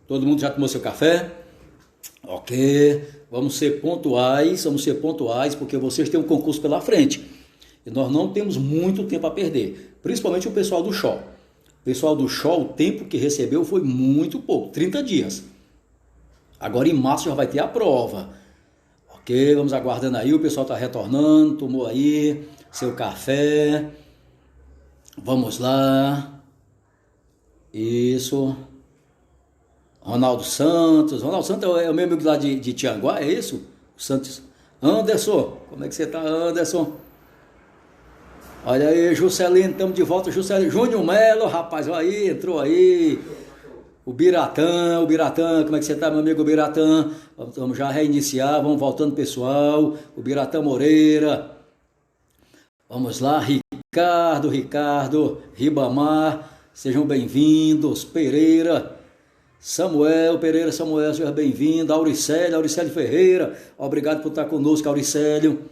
Todo mundo já tomou seu café? Ok, vamos ser pontuais, porque vocês têm um concurso pela frente. E nós não temos muito tempo a perder, principalmente o pessoal do show. O pessoal do show, o tempo que recebeu foi muito pouco, 30 dias. Agora em março já vai ter a prova. Ok, vamos aguardando aí, o pessoal está retornando, tomou aí seu café. Vamos lá. Isso. Ronaldo Santos é o meu amigo lá de Tianguá, é isso? Santos. Anderson, como é que você está, Anderson? Olha aí, Juscelino, estamos de volta, Juscelino. Júnior Melo, rapaz, olha aí, entrou aí. O Biratã, como é que você está, meu amigo Biratã? Vamos já reiniciar, vamos voltando, pessoal. O Biratã Moreira. Vamos lá, Ricardo, Ribamar, sejam bem-vindos. Pereira, Samuel, seja bem-vindo. Auricélio Ferreira, obrigado por estar conosco, Auricélio.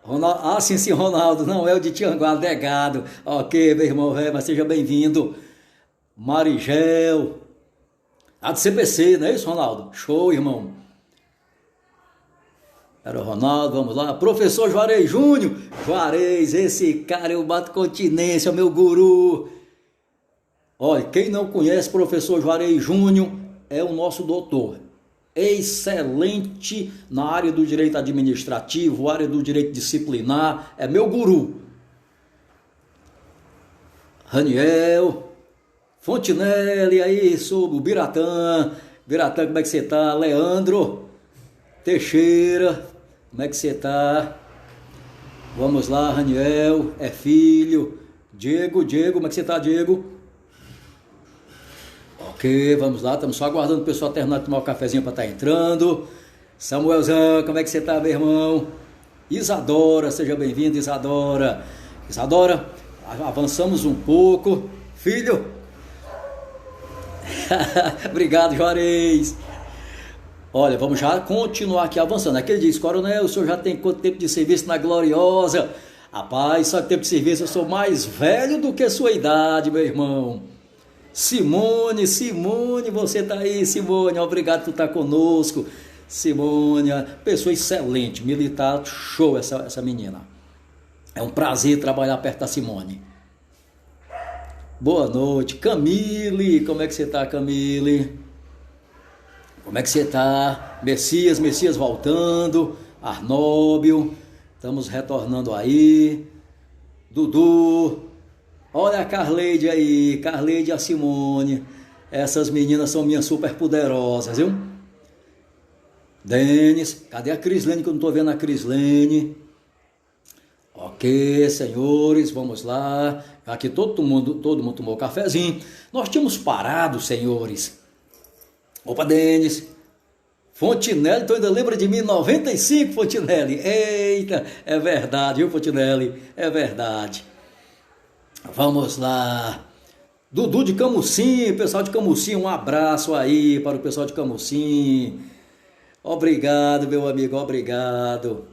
Ronaldo, sim, Ronaldo, não é o de Tianguá, legado. Ok, meu irmão, mas seja bem-vindo. Marigel, a do CPC, não é isso, Ronaldo? Show, irmão. Era o Ronaldo, vamos lá. Professor Juarez Júnior. Juarez, esse cara eu bato continência, meu guru. Olha, quem não conhece professor Juarez Júnior é o nosso doutor. Excelente na área do direito administrativo, área do direito disciplinar, é meu guru. Raniel, Fontinelli, aí, sobre o Biratã, como é que você tá? Leandro Teixeira, como é que você tá? Vamos lá, Raniel, é filho. Diego, como é que você tá, Diego? Ok, vamos lá, estamos só aguardando o pessoal terminar de tomar o cafezinho para estar entrando. Samuelzão, como é que você tá, meu irmão? Isadora, seja bem-vinda, Isadora. Isadora, avançamos um pouco. Filho. Obrigado, Juarez. Olha, vamos já continuar aqui avançando. Aqui ele diz, coronel, o senhor já tem quanto tempo de serviço na Gloriosa? Rapaz, só tempo de serviço, eu sou mais velho do que a sua idade, meu irmão. Simone, você tá aí, Simone, obrigado por estar conosco. Simone, pessoa excelente, militar, show essa menina. É um prazer trabalhar perto da Simone. Boa noite, Camille, como é que você tá, Camille? Como é que você tá? Messias voltando, Arnóbio, estamos retornando aí. Dudu, olha a Carleide aí, Carleide e a Simone, essas meninas são minhas super poderosas, viu? Denis, cadê a Crislene, que eu não estou vendo a Crislene? Ok, senhores, vamos lá. Aqui todo mundo tomou cafezinho. Nós tínhamos parado, senhores. Opa, Denis. Fontinelli, tu ainda lembra de mim? 95, Fontinelli. Eita, é verdade, viu, Fontinelli? É verdade. Vamos lá. Dudu de Camusim, pessoal de Camusim, um abraço aí para o pessoal de Camusim. Obrigado, meu amigo, obrigado.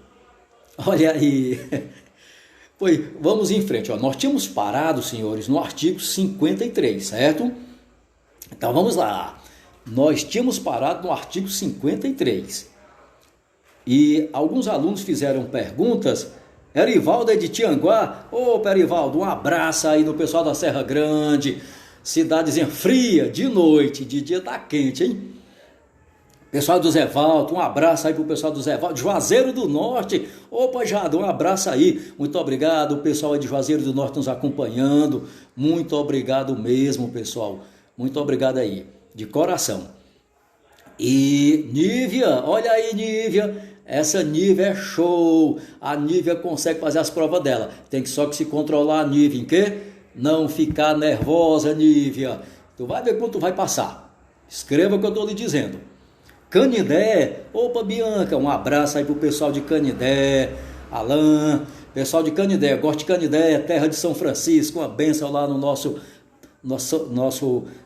Olha aí. Pois, vamos em frente. Ó. Nós tínhamos parado, senhores, no artigo 53, certo? Então vamos lá. Nós tínhamos parado no artigo 53. E alguns alunos fizeram perguntas. Erivaldo é de Tianguá. Opa, Erivaldo, um abraço aí do pessoal da Serra Grande. Cidadezinha fria, de noite, de dia tá quente, hein? Pessoal do Zé Valdo, um abraço aí pro pessoal do Zé Valdo, Juazeiro do Norte. Opa, Jado, um abraço aí. Muito obrigado, o pessoal aí de Juazeiro do Norte nos acompanhando. Muito obrigado mesmo, pessoal. Muito obrigado aí, de coração. E Nívia, olha aí, Nívia. Essa Nívia é show. A Nívia consegue fazer as provas dela. Tem que só que se controlar, Nívia, em quê? Não ficar nervosa, Nívia. Tu vai ver quando tu vai passar. Escreva o que eu estou lhe dizendo. Canidé, opa, Bianca, um abraço aí pro pessoal de Canidé, Alain, pessoal de Canidé, gosto de Canidé, terra de São Francisco, uma bênção lá no nosso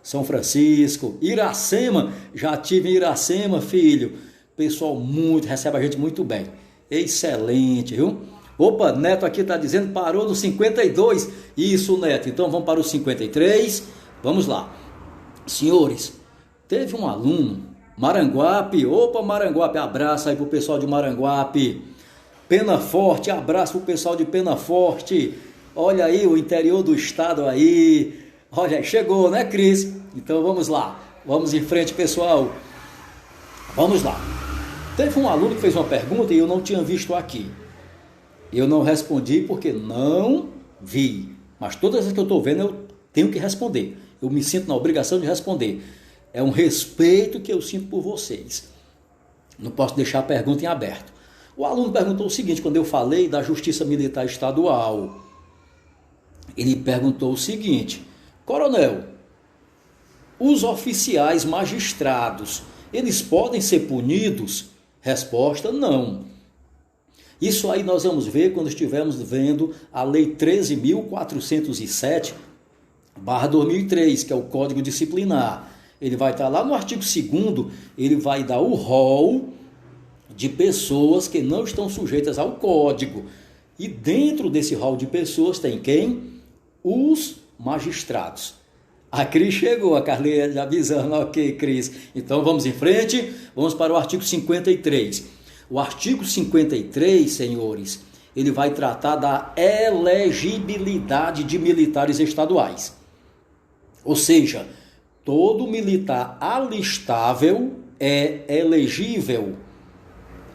São Francisco. Iracema, já tive em Iracema, filho, pessoal recebe a gente muito bem, excelente, viu? Opa, Neto aqui tá dizendo, parou no 52, isso, Neto, então vamos para o 53, vamos lá, senhores. Teve um aluno, Maranguape, opa Maranguape, abraço aí pro pessoal de Maranguape. Pena Forte, abraço pro pessoal de Pena Forte. Olha aí o interior do estado aí. Olha, chegou, né, Cris? Então vamos lá. Vamos em frente, pessoal. Vamos lá. Teve um aluno que fez uma pergunta e eu não tinha visto aqui. Eu não respondi porque não vi. Mas todas as vezes que eu estou vendo, eu tenho que responder. Eu me sinto na obrigação de responder. É um respeito que eu sinto por vocês. Não posso deixar a pergunta em aberto. O aluno perguntou o seguinte, quando eu falei da Justiça Militar Estadual. Ele perguntou o seguinte: Coronel, os oficiais magistrados, eles podem ser punidos? Resposta: não. Isso aí nós vamos ver quando estivermos vendo a Lei 13.407/2003, que é o Código Disciplinar. Ele vai estar lá no artigo 2º, ele vai dar o rol de pessoas que não estão sujeitas ao Código. E dentro desse rol de pessoas tem quem? Os magistrados. A Cris chegou, a Carlinha já avisando, ok, Cris. Então vamos em frente, vamos para o artigo 53. O artigo 53, senhores, ele vai tratar da elegibilidade de militares estaduais. Ou seja, todo militar alistável é elegível.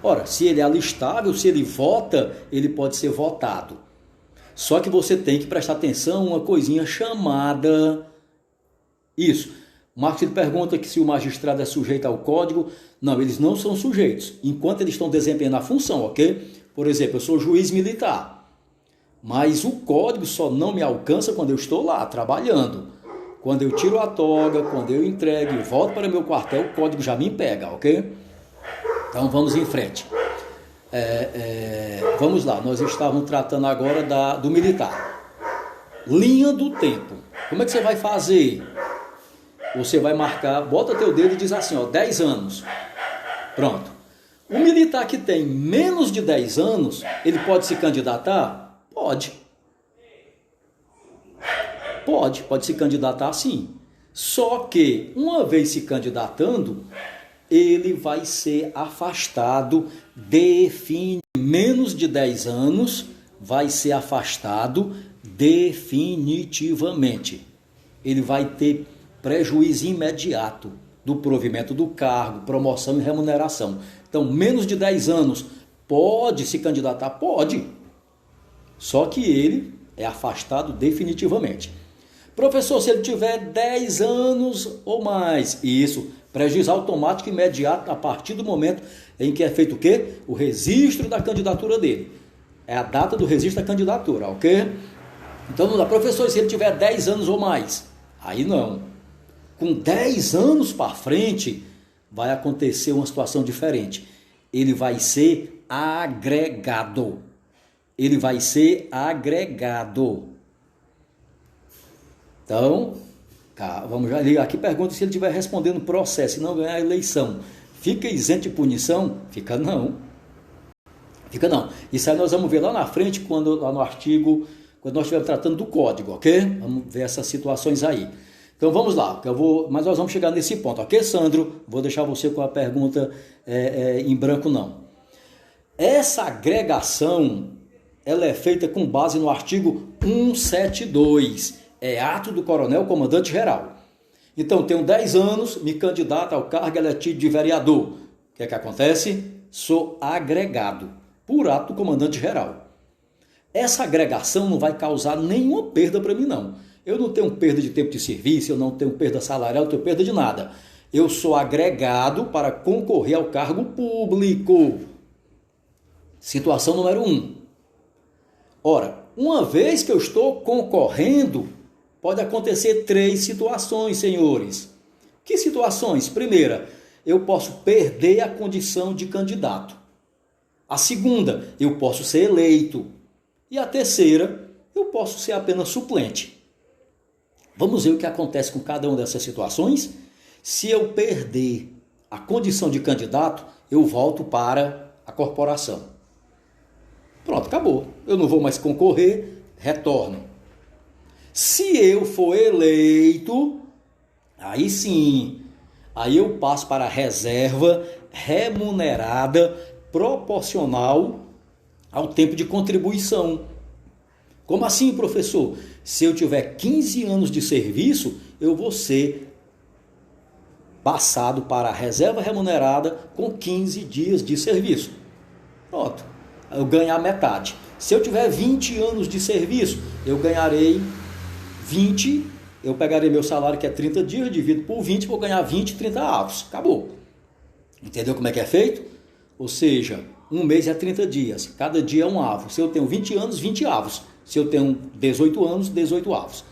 Ora, se ele é alistável, se ele vota, ele pode ser votado. Só que você tem que prestar atenção a uma coisinha chamada... Isso. O Marcos ele pergunta que se o magistrado é sujeito ao código. Não, eles não são sujeitos, enquanto eles estão desempenhando a função, ok? Por exemplo, eu sou juiz militar, mas o código só não me alcança quando eu estou lá, trabalhando. Quando eu tiro a toga, quando eu entrego e volto para meu quartel, o código já me pega, ok? Então vamos em frente. Vamos lá, nós estávamos tratando agora do militar. Linha do tempo. Como é que você vai fazer? Você vai marcar, bota teu dedo e diz assim, 10 anos. Pronto. O militar que tem menos de 10 anos, ele pode se candidatar? Pode. Pode se candidatar sim. Só que, uma vez se candidatando, ele vai ser afastado menos de 10 anos, vai ser afastado definitivamente. Ele vai ter prejuízo imediato do provimento do cargo, promoção e remuneração. Então, menos de 10 anos, pode se candidatar? Pode. Só que ele é afastado definitivamente. Professor, se ele tiver 10 anos ou mais, isso, prejuízo automático imediato a partir do momento em que é feito o quê? O registro da candidatura dele. É a data do registro da candidatura, ok? Então, vamos lá, professor, se ele tiver 10 anos ou mais, aí não. Com 10 anos para frente, vai acontecer uma situação diferente. Ele vai ser agregado. Ele vai ser agregado. Então, vamos já ligar aqui. Pergunta se ele estiver respondendo processo e não ganhar a eleição. Fica isento de punição? Fica não. Fica não. Isso aí nós vamos ver lá na frente, lá no artigo, quando nós estivermos tratando do código, ok? Vamos ver essas situações aí. Então vamos lá, mas nós vamos chegar nesse ponto, ok, Sandro? Vou deixar você com a pergunta em branco, não. Essa agregação, ela é feita com base no artigo 172, é ato do coronel comandante-geral. Então, tenho 10 anos, me candidato ao cargo eletivo de vereador. O que é que acontece? Sou agregado por ato do comandante-geral. Essa agregação não vai causar nenhuma perda para mim, não. Eu não tenho perda de tempo de serviço, eu não tenho perda salarial, não tenho perda de nada. Eu sou agregado para concorrer ao cargo público. Situação número 1. Ora, uma vez que eu estou concorrendo, pode acontecer 3 situações, senhores. Que situações? Primeira, eu posso perder a condição de candidato. A segunda, eu posso ser eleito. E a terceira, eu posso ser apenas suplente. Vamos ver o que acontece com cada uma dessas situações. Se eu perder a condição de candidato, eu volto para a corporação. Pronto, acabou. Eu não vou mais concorrer, retorno. Se eu for eleito, aí sim, Aí eu passo para a reserva remunerada proporcional ao tempo de contribuição. Como assim, professor? Se eu tiver 15 anos de serviço, eu vou ser passado para a reserva remunerada com 15 dias de serviço. Pronto, eu ganhar metade. Se eu tiver 20 anos de serviço, eu ganharei 20, eu pegarei meu salário que é 30 dias, divido por 20, vou ganhar 20, 30 avos. Acabou. Entendeu como é que é feito? Ou seja, um mês é 30 dias, cada dia é um avo. Se eu tenho 20 anos, 20 avos. Se eu tenho 18 anos, 18 avos.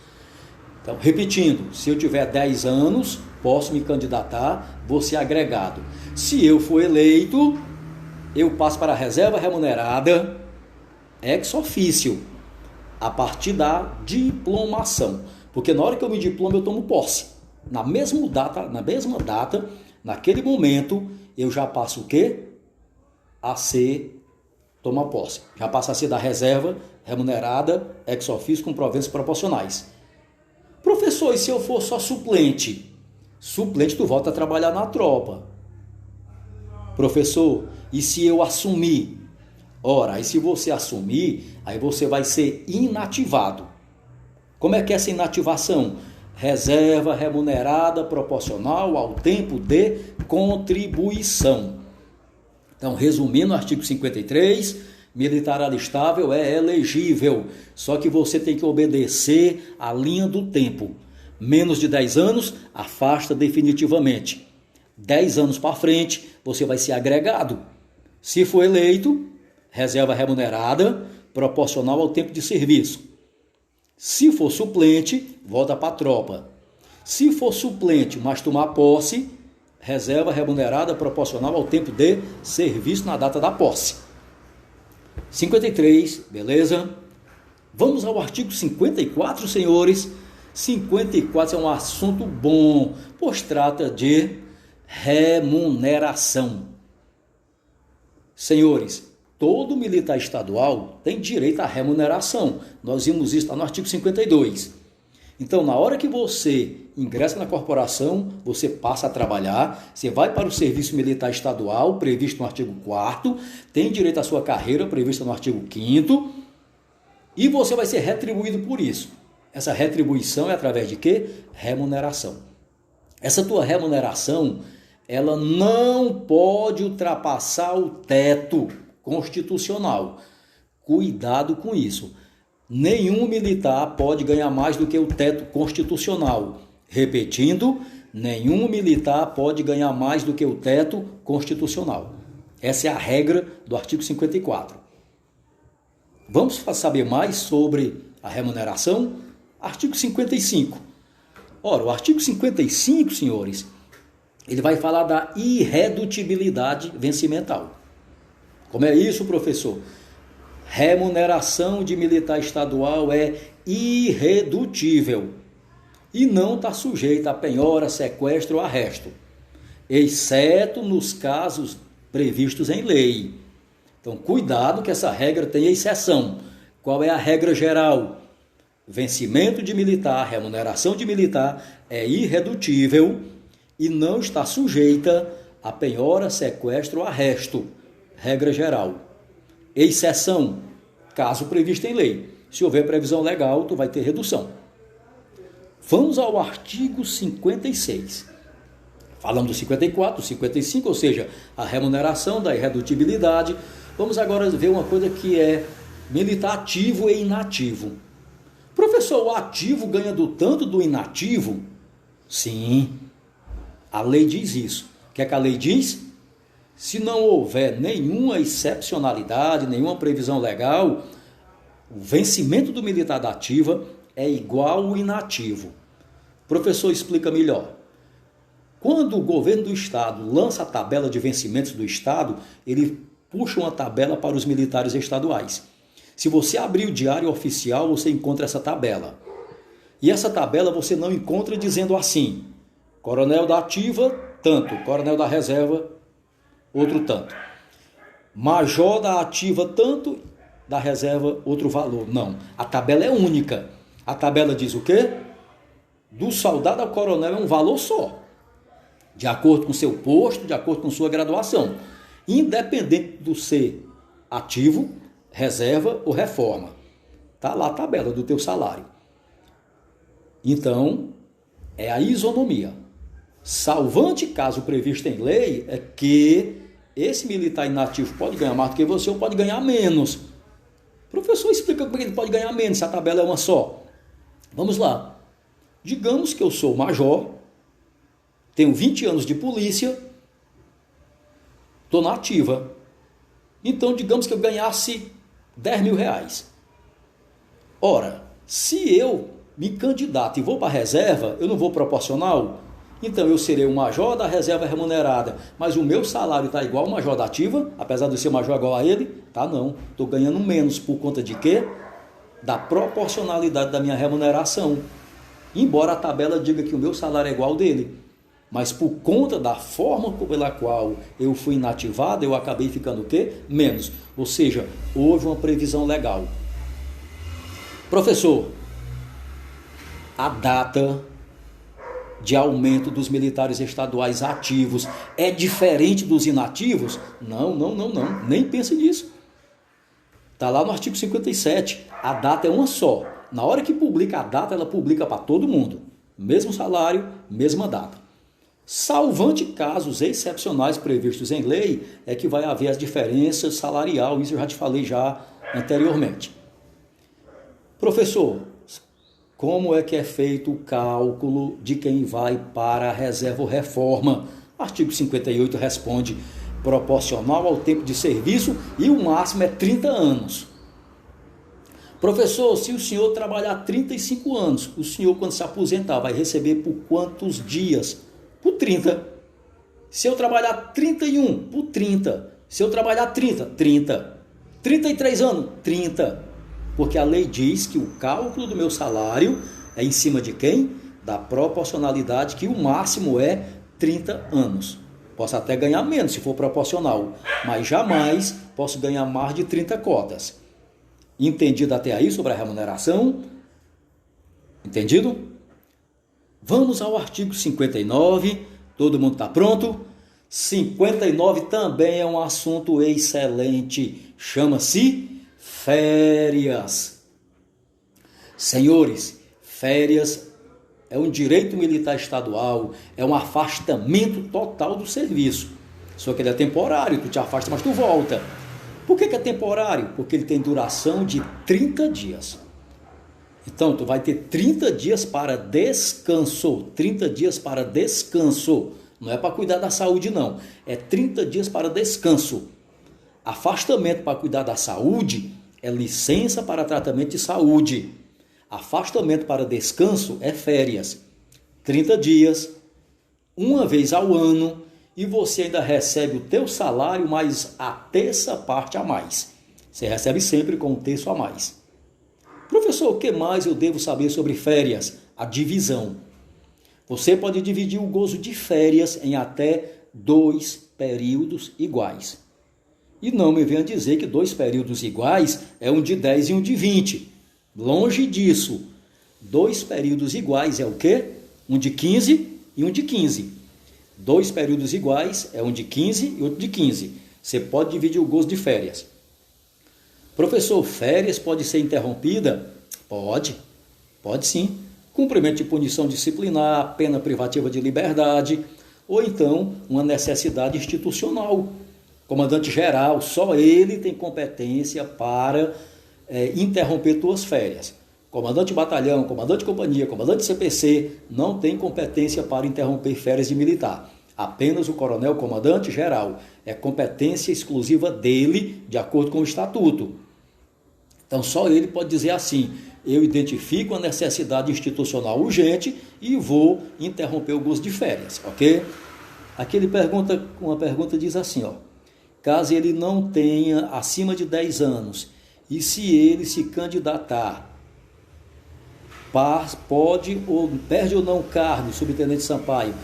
Então, repetindo, se eu tiver 10 anos, posso me candidatar, vou ser agregado. Se eu for eleito, eu passo para a reserva remunerada ex officio, a partir da diplomação. Porque na hora que eu me diplomo, eu tomo posse. Na mesma data, naquele momento, eu já passo o quê? A ser, tomar posse. Já passa a ser da reserva remunerada ex officio com proventos proporcionais. Professor, e se eu for só suplente? Suplente, tu volta a trabalhar na tropa. Professor, e se eu assumir? Ora, aí se você assumir, aí você vai ser inativado. Como é que é essa inativação? Reserva remunerada proporcional ao tempo de contribuição. Então, resumindo o artigo 53, militar alistável é elegível, só que você tem que obedecer a linha do tempo. Menos de 10 anos, afasta definitivamente. 10 anos para frente, você vai ser agregado. Se for eleito, reserva remunerada, proporcional ao tempo de serviço. Se for suplente, volta para a tropa. Se for suplente, mas tomar posse, reserva remunerada, proporcional ao tempo de serviço na data da posse. 53, beleza? Vamos ao artigo 54, senhores. 54 é um assunto bom, pois trata de remuneração. Senhores, todo militar estadual tem direito à remuneração. Nós vimos isso lá no artigo 52. Então, na hora que você ingressa na corporação, você passa a trabalhar, você vai para o serviço militar estadual, previsto no artigo 4º, tem direito à sua carreira, prevista no artigo 5º, e você vai ser retribuído por isso. Essa retribuição é através de quê? Remuneração. Essa tua remuneração, ela não pode ultrapassar o teto constitucional. Cuidado com isso. Nenhum militar pode ganhar mais do que o teto constitucional. Repetindo, nenhum militar pode ganhar mais do que o teto constitucional. Essa é a regra do artigo 54. Vamos saber mais sobre a remuneração? Artigo 55. Ora, o artigo 55, senhores, ele vai falar da irredutibilidade vencimental. Como é isso, professor? Remuneração de militar estadual é irredutível e não está sujeita a penhora, sequestro ou arresto, exceto nos casos previstos em lei. Então, cuidado que essa regra tem exceção. Qual é a regra geral? Vencimento de militar, remuneração de militar é irredutível e não está sujeita a penhora, sequestro ou arresto. Regra geral. Exceção, caso previsto em lei. Se houver previsão legal, tu vai ter redução. Vamos ao artigo 56. Falamos do 54, do 55, ou seja, a remuneração da irredutibilidade. Vamos agora ver uma coisa que é militar ativo e inativo. Professor, o ativo ganha do tanto do inativo? Sim, a lei diz isso. O que é que a lei diz? Se não houver nenhuma excepcionalidade, nenhuma previsão legal, o vencimento do militar da ativa é igual ao inativo. Professor, explica melhor. Quando o governo do estado lança a tabela de vencimentos do estado, ele puxa uma tabela para os militares estaduais. Se você abrir o diário oficial, você encontra essa tabela. E essa tabela você não encontra dizendo assim: coronel da ativa, tanto, coronel da reserva, outro tanto. Major da ativa, tanto, da reserva, outro valor. Não, a tabela é única. A tabela diz o quê? Do soldado ao coronel é um valor só. de acordo com seu posto, de acordo com sua graduação, independente do ser ativo, reserva ou reforma. Está lá a tabela do teu salário. Então, é a isonomia. Salvante caso previsto em lei é que esse militar inativo pode ganhar mais do que você ou pode ganhar menos. Professor, explica como ele pode ganhar menos se a tabela é uma só. Vamos lá. Digamos que eu sou major, tenho 20 anos de polícia, estou na ativa. Então, digamos que eu ganhasse 10 mil reais. Ora, se eu me candidato e vou para a reserva, eu não vou proporcional? Então, eu serei o major da reserva remunerada, mas o meu salário está igual ao major da ativa, apesar de eu ser major igual a ele? Tá, não. Estou ganhando menos por conta de quê? Da proporcionalidade da minha remuneração. Embora a tabela diga que o meu salário é igual ao dele. Mas por conta da forma pela qual eu fui inativado, eu acabei ficando o quê? Menos. Ou seja, houve uma previsão legal. Professor, a data de aumento dos militares estaduais ativos é diferente dos inativos? Não. Nem pense nisso. Está lá no artigo 57. A data é uma só. Na hora que publica a data, ela publica para todo mundo. Mesmo salário, mesma data. Salvante casos excepcionais previstos em lei, é que vai haver as diferenças salarial. Isso eu já te falei já anteriormente. Professor, como é que é feito o cálculo de quem vai para a reserva ou reforma? Artigo 58 responde: proporcional ao tempo de serviço e o máximo é 30 anos. Professor, se o senhor trabalhar 35 anos, o senhor, quando se aposentar, vai receber por quantos dias? Por 30. Se eu trabalhar 31, por 30. Se eu trabalhar 30. 33 anos, 30. Porque a lei diz que o cálculo do meu salário é em cima de quem? Da proporcionalidade, que o máximo é 30 anos. Posso até ganhar menos se for proporcional, mas jamais posso ganhar mais de 30 cotas. Entendido até aí sobre a remuneração? Entendido? Vamos ao artigo 59. Todo mundo está pronto? 59 também é um assunto excelente. Chama-se férias. Senhores, férias é um direito militar estadual, é um afastamento total do serviço. Só que ele é temporário, tu te afasta, mas tu volta. Por que é temporário? Porque ele tem duração de 30 dias. Então, tu vai ter 30 dias para descanso. 30 dias para descanso. Não é para cuidar da saúde, não. É 30 dias para descanso. Afastamento para cuidar da saúde é licença para tratamento de saúde. Afastamento para descanso é férias. 30 dias, uma vez ao ano, e você ainda recebe o teu salário mais a terça parte a mais. Você recebe sempre com um terço a mais. Professor, o que mais eu devo saber sobre férias? A divisão. Você pode dividir o gozo de férias em até 2 períodos iguais. E não me venha dizer que 2 períodos iguais é um de 10 e um de 20. Longe disso. 2 períodos iguais é o quê? Um de 15 e um de 15. 2 períodos iguais é um de 15 e outro de 15. Você pode dividir o gozo de férias. Professor, férias pode ser interrompida? Pode sim. Cumprimento de punição disciplinar, pena privativa de liberdade, ou então uma necessidade institucional. Comandante geral, só ele tem competência para interromper tuas férias. Comandante de batalhão, comandante de companhia, comandante de CPC não tem competência para interromper férias de militar. Apenas o coronel comandante geral. É competência exclusiva dele, de acordo com o estatuto. Então só ele pode dizer assim: eu identifico a necessidade institucional urgente e vou interromper o gozo de férias, ok? Aqui ele pergunta, uma pergunta diz assim, ó: caso ele não tenha acima de 10 anos e se ele se candidatar, pode ou perde ou não o cargo, subtenente Sampaio?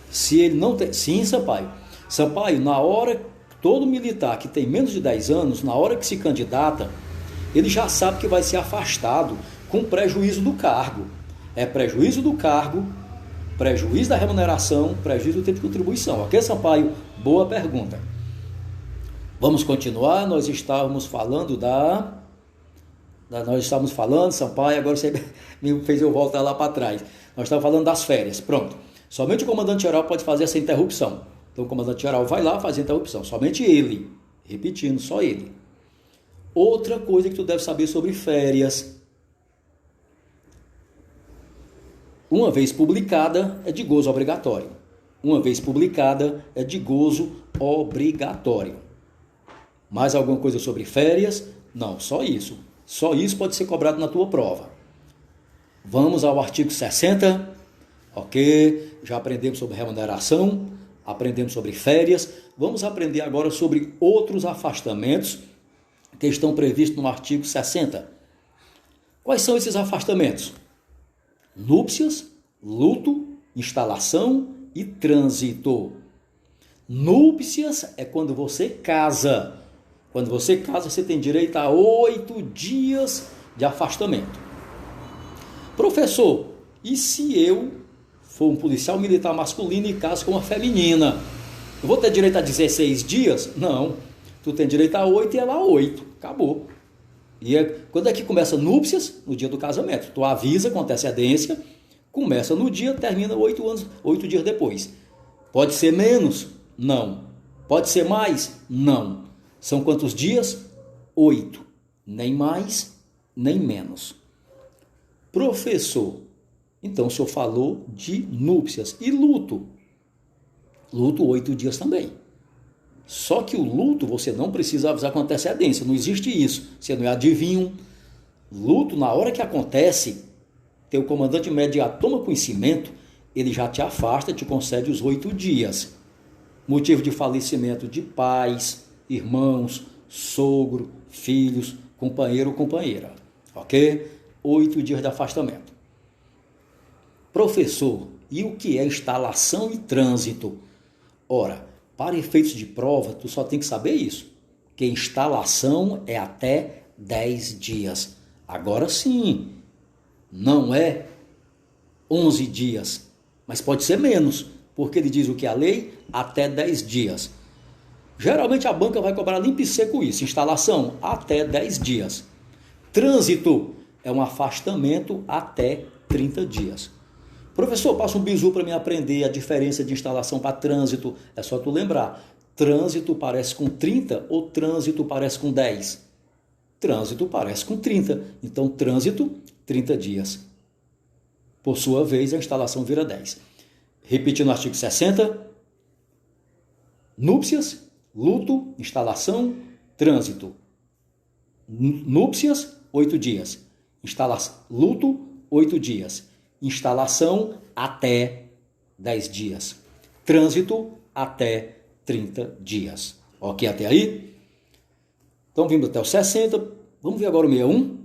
Se ele não tem, sim, Sampaio, na hora, todo militar que tem menos de 10 anos, na hora que se candidata, ele já sabe que vai ser afastado com prejuízo do cargo. É prejuízo do cargo prejuízo da remuneração, prejuízo do tempo de contribuição. Ok, Sampaio? Boa pergunta. Vamos continuar, nós estávamos falando Sampaio, agora você me fez eu voltar lá para trás. Nós estávamos falando das férias, pronto. Somente o comandante-geral pode fazer essa interrupção. Então o comandante-geral vai lá fazer a interrupção, somente ele. Repetindo, só ele. Outra coisa que tu deve saber sobre férias. Uma vez publicada, é de gozo obrigatório. Uma vez publicada, é de gozo obrigatório. Mais alguma coisa sobre férias? Não, só isso. Só isso pode ser cobrado na tua prova. Vamos ao artigo 60. Ok, já aprendemos sobre remuneração, aprendemos sobre férias. Vamos aprender agora sobre outros afastamentos que estão previstos no artigo 60. Quais são esses afastamentos? Núpcias, luto, instalação e trânsito. Núpcias é quando você casa. Quando você casa, você tem direito a 8 dias de afastamento. Professor, e se eu for um policial militar masculino e caso com uma feminina? Eu vou ter direito a 16 dias? Não. Tu tem direito a 8 e ela a 8. Acabou. E quando é que começa núpcias? No dia do casamento. Tu avisa com antecedência, começa no dia, termina 8 dias depois. Pode ser menos? Não. Pode ser mais? Não. São quantos dias? 8. Nem mais, nem menos. Professor, então o senhor falou de núpcias e luto. Luto 8 dias também. Só que o luto você não precisa avisar com antecedência, não existe isso. Você não é adivinho. Luto, na hora que acontece, teu comandante imediato toma conhecimento, ele já te afasta, te concede os 8 dias. Motivo de falecimento de pais, irmãos, sogro, filhos, companheiro ou companheira. Ok? 8 dias de afastamento. Professor, e o que é instalação e trânsito? Ora, para efeitos de prova, tu só tem que saber isso, que instalação é até 10 dias. Agora sim, não é 11 dias, mas pode ser menos, porque ele diz o que a lei? Até 10 dias. Geralmente a banca vai cobrar limpo e seco isso, instalação até 10 dias. Trânsito é um afastamento até 30 dias. Professor, passa um bizu para me aprender a diferença de instalação para trânsito. É só tu lembrar. Trânsito parece com 30 ou trânsito parece com 10? Trânsito parece com 30. Então, trânsito, 30 dias. Por sua vez, a instalação vira 10. Repetindo o artigo 60. Núpcias, luto, instalação, trânsito. Núpcias, 8 dias. Luto, 8 dias. Instalação até 10 dias. Trânsito até 30 dias. Ok até aí? Então vimos até o 60. Vamos ver agora o 61.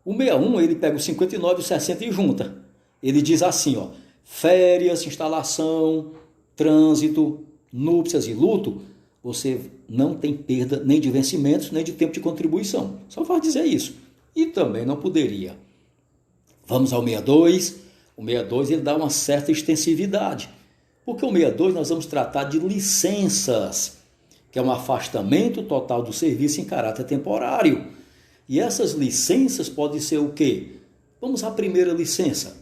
O 61 ele pega o 59 e o 60 e junta. Ele diz assim, ó, férias, instalação, trânsito, núpcias e luto, você não tem perda nem de vencimentos, nem de tempo de contribuição. Só faz dizer isso. E também não poderia. Vamos ao 62. O 62 ele dá uma certa extensividade. Porque o 62 nós vamos tratar de licenças, que é um afastamento total do serviço em caráter temporário. E essas licenças podem ser o quê? Vamos à primeira licença.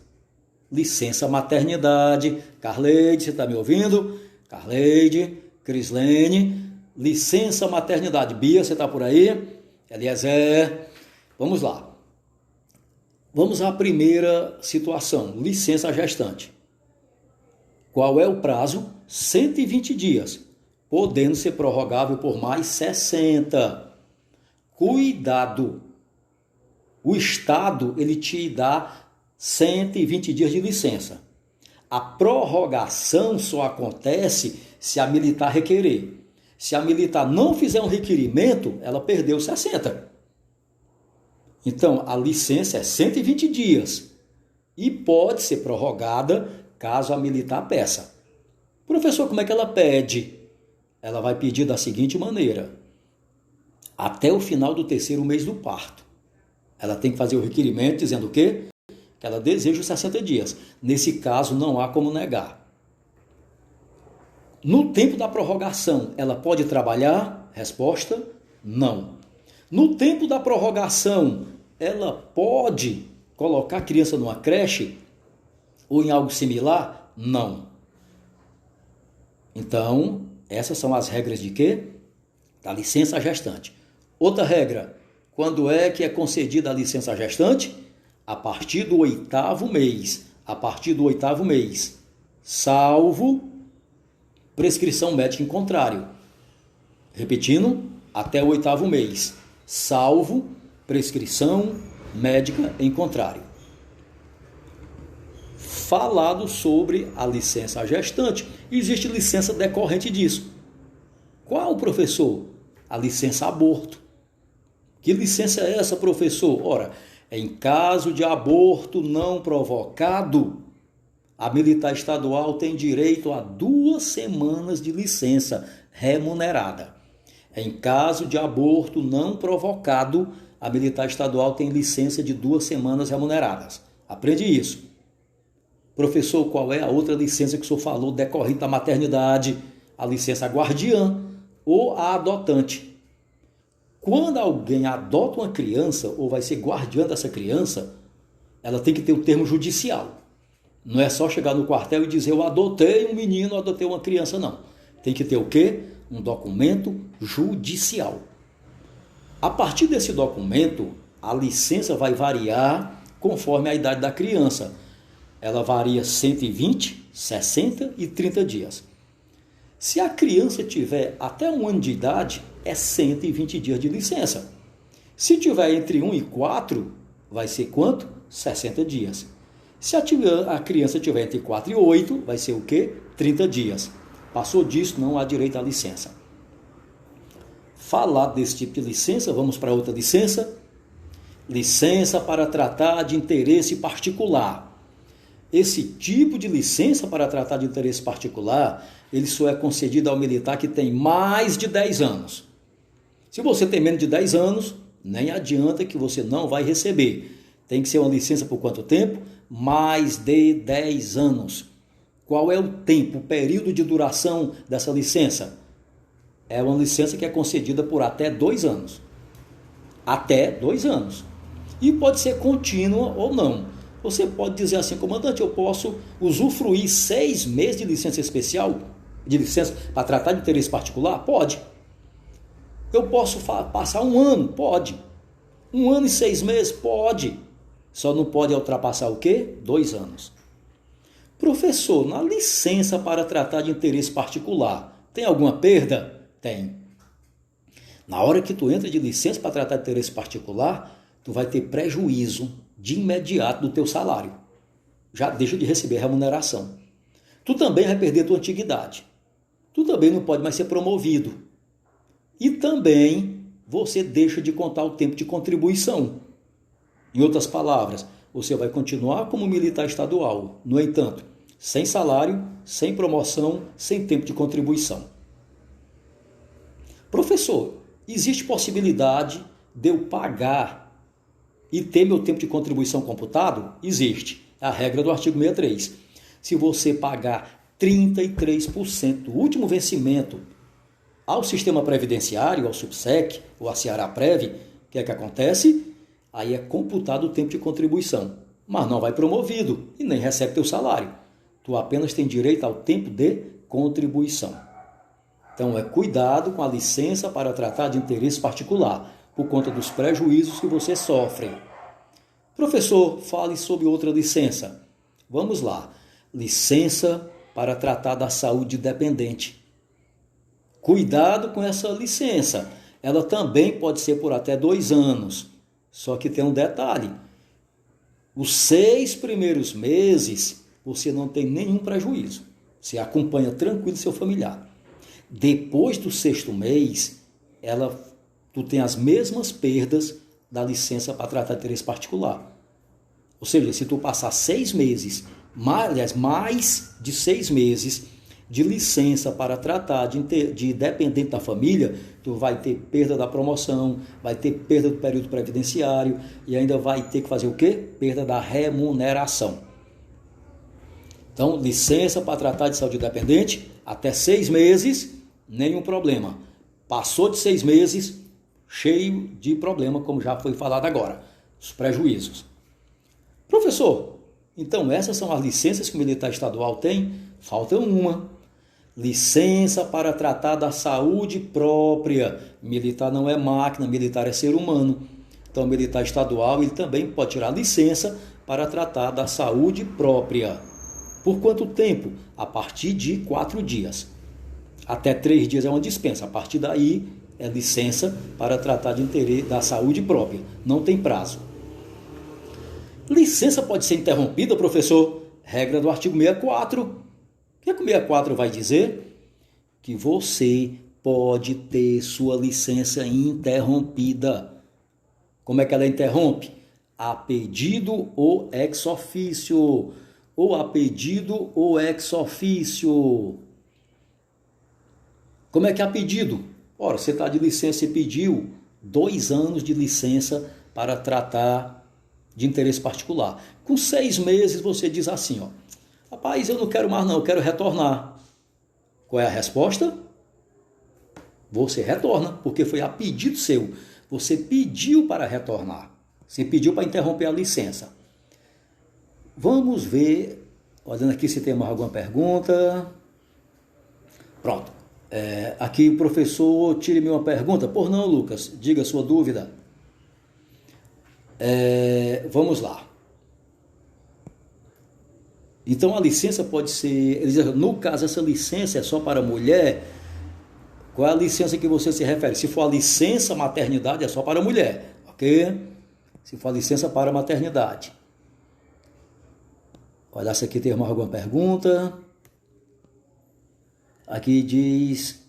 Licença maternidade. Carleide, você está me ouvindo? Carleide, Crislene. Licença maternidade. Bia, você está por aí? Eliezer. Vamos lá. Vamos à primeira situação, licença gestante. Qual é o prazo? 120 dias, podendo ser prorrogável por mais 60. Cuidado! O Estado ele te dá 120 dias de licença. A prorrogação só acontece se a militar requerer. Se a militar não fizer um requerimento, ela perdeu 60. Então, a licença é 120 dias e pode ser prorrogada caso a militar peça. Professor, como é que ela pede? Ela vai pedir da seguinte maneira: até o final do 3º mês do parto. Ela tem que fazer o requerimento dizendo o quê? que ela deseja os 60 dias. Nesse caso, não há como negar. No tempo da prorrogação, ela pode trabalhar? Resposta, não. No tempo da prorrogação, ela pode colocar a criança numa creche ou em algo similar? Não. Então, essas são as regras de quê? Da licença gestante. Outra regra, quando é que é concedida a licença gestante? A partir do 8º mês. A partir do 8º mês. Salvo prescrição médica em contrário. Repetindo, até o 8º mês. Salvo prescrição médica em contrário. Falado sobre a licença gestante, existe licença decorrente disso. Qual, professor? A licença aborto. Que licença é essa, professor? Ora, em caso de aborto não provocado, a militar estadual tem direito a 2 semanas de licença remunerada. Em caso de aborto não provocado, a militar estadual tem licença de 2 semanas remuneradas. Aprende isso. Professor, qual é a outra licença que o senhor falou decorrente da maternidade? A licença guardiã ou a adotante. Quando alguém adota uma criança ou vai ser guardiã dessa criança, ela tem que ter um termo judicial. Não é só chegar no quartel e dizer eu adotei um menino, adotei uma criança, não. Tem que ter o quê? Um documento judicial. A partir desse documento, a licença vai variar conforme a idade da criança. Ela varia 120, 60 e 30 dias. Se a criança tiver até 1 ano de idade, é 120 dias de licença. Se tiver entre 1 e 4, vai ser quanto? 60 dias. Se a criança tiver entre 4 e 8, vai ser o quê? 30 dias. Passou disso, não há direito à licença. Falar desse tipo de licença, vamos para outra licença. Licença para tratar de interesse particular. Esse tipo de licença para tratar de interesse particular, ele só é concedido ao militar que tem mais de 10 anos. Se você tem menos de 10 anos, nem adianta que você não vai receber. Tem que ser uma licença por quanto tempo? Mais de 10 anos. Qual é o tempo, o período de duração dessa licença? É uma licença que é concedida por até 2 anos. Até 2 anos. E pode ser contínua ou não. Você pode dizer assim, comandante, eu posso usufruir 6 meses de licença especial, de licença para tratar de interesse particular? Pode. Eu posso passar 1 ano? Pode. 1 ano e 6 meses? Pode. Só não pode ultrapassar o quê? 2 anos. Professor, na licença para tratar de interesse particular, tem alguma perda? Tem. Na hora que tu entra de licença para tratar de interesse particular, tu vai ter prejuízo de imediato do teu salário. Já deixa de receber remuneração. Tu também vai perder tua antiguidade. Tu também não pode mais ser promovido. E também você deixa de contar o tempo de contribuição. Em outras palavras, você vai continuar como militar estadual. No entanto, sem salário, sem promoção, sem tempo de contribuição. Professor, existe possibilidade de eu pagar e ter meu tempo de contribuição computado? Existe. É a regra do artigo 63. Se você pagar 33% do último vencimento ao sistema previdenciário, ao Subsec ou à Ceará-Prev, o que é que acontece? Aí é computado o tempo de contribuição, mas não vai promovido e nem recebe teu salário. Tu apenas tem direito ao tempo de contribuição. Então, cuidado com a licença para tratar de interesse particular, por conta dos prejuízos que você sofre. Professor, fale sobre outra licença. Vamos lá. Licença para tratar da saúde dependente. Cuidado com essa licença. Ela também pode ser por até 2 anos. Só que tem um detalhe. Os 6 primeiros meses, você não tem nenhum prejuízo. Você acompanha tranquilo seu familiar. Depois do 6º mês, tu tem as mesmas perdas da licença para tratar de interesse particular. Ou seja, se tu passar 6 meses, mais de 6 meses, de licença para tratar de dependente da família, tu vai ter perda da promoção, vai ter perda do período previdenciário e ainda vai ter que fazer o quê? Perda da remuneração. Então, licença para tratar de saúde dependente, até 6 meses, nenhum problema. Passou de 6 meses, cheio de problema, como já foi falado agora, os prejuízos. Professor, então essas são as licenças que o militar estadual tem? Falta uma. Licença para tratar da saúde própria. Militar não é máquina, militar é ser humano. Então, o militar estadual ele também pode tirar licença para tratar da saúde própria. Por quanto tempo? A partir de 4 dias. Até 3 dias é uma dispensa. A partir daí é licença para tratar de interesse da saúde própria. Não tem prazo. Licença pode ser interrompida, professor? Regra do artigo 64. O que o 64 vai dizer? Que você pode ter sua licença interrompida. Como é que ela interrompe? A pedido ou ex officio. Ou a pedido ou ex officio. Como é que é a pedido? Ora, você está de licença e pediu 2 anos de licença para tratar de interesse particular. Com 6 meses você diz assim, ó, rapaz, eu não quero mais não, eu quero retornar. Qual é a resposta? Você retorna, porque foi a pedido seu. Você pediu para retornar. Você pediu para interromper a licença. Vamos ver, olhando aqui se tem mais alguma pergunta. Pronto. Aqui o professor, tire-me uma pergunta. Por não, Lucas, diga a sua dúvida. Vamos lá. Então a licença pode ser, no caso essa licença é só para mulher. Qual é a licença que você se refere? Se for a licença maternidade é só para mulher, ok? Se for a licença para maternidade. Olha se aqui tem mais alguma pergunta. Aqui diz,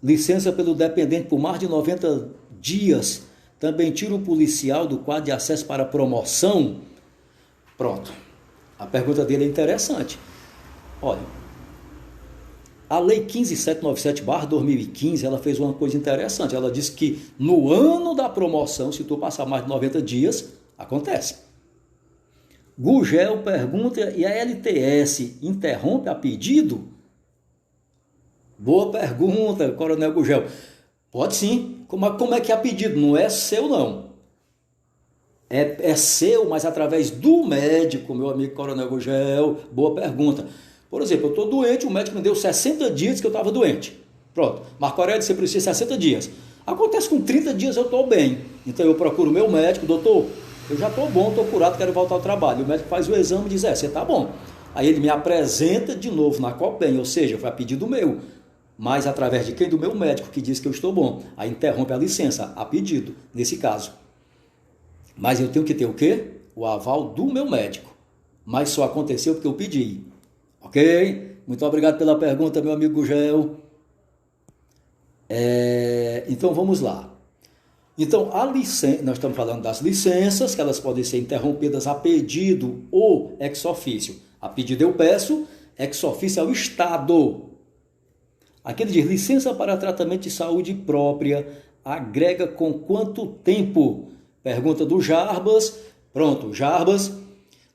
licença pelo dependente por mais de 90 dias, também tira o policial do quadro de acesso para promoção? Pronto, a pergunta dele é interessante. Olha, a lei 15797/2015, ela fez uma coisa interessante, ela disse que no ano da promoção, se tu passar mais de 90 dias, acontece. Gugel pergunta, e a LTS interrompe a pedido? Boa pergunta, Coronel Gugel. Pode sim. Como é que é a pedido? Não é seu, não. É seu, mas através do médico, meu amigo Coronel Gugel. Boa pergunta. Por exemplo, eu estou doente, o médico me deu 60 dias que eu estava doente. Pronto. Marco Aurélio, você precisa de 60 dias. Acontece com 30 dias eu estou bem. Então eu procuro o meu médico, doutor, eu já estou bom, estou curado, quero voltar ao trabalho. O médico faz o exame e diz, você está bom. Aí ele me apresenta de novo na Copem, ou seja, foi a pedido meu. Mas através de quem? Do meu médico, que diz que eu estou bom. Aí interrompe a licença, a pedido, nesse caso. Mas eu tenho que ter o quê? O aval do meu médico. Mas só aconteceu porque eu pedi. Ok? Muito obrigado pela pergunta, meu amigo Gugel. Então vamos lá. Então, nós estamos falando das licenças, que elas podem ser interrompidas a pedido ou ex officio. A pedido eu peço, ex officio é o Estado. Aqui ele diz, licença para tratamento de saúde própria, agrega com quanto tempo? Pergunta do Jarbas. Pronto, Jarbas.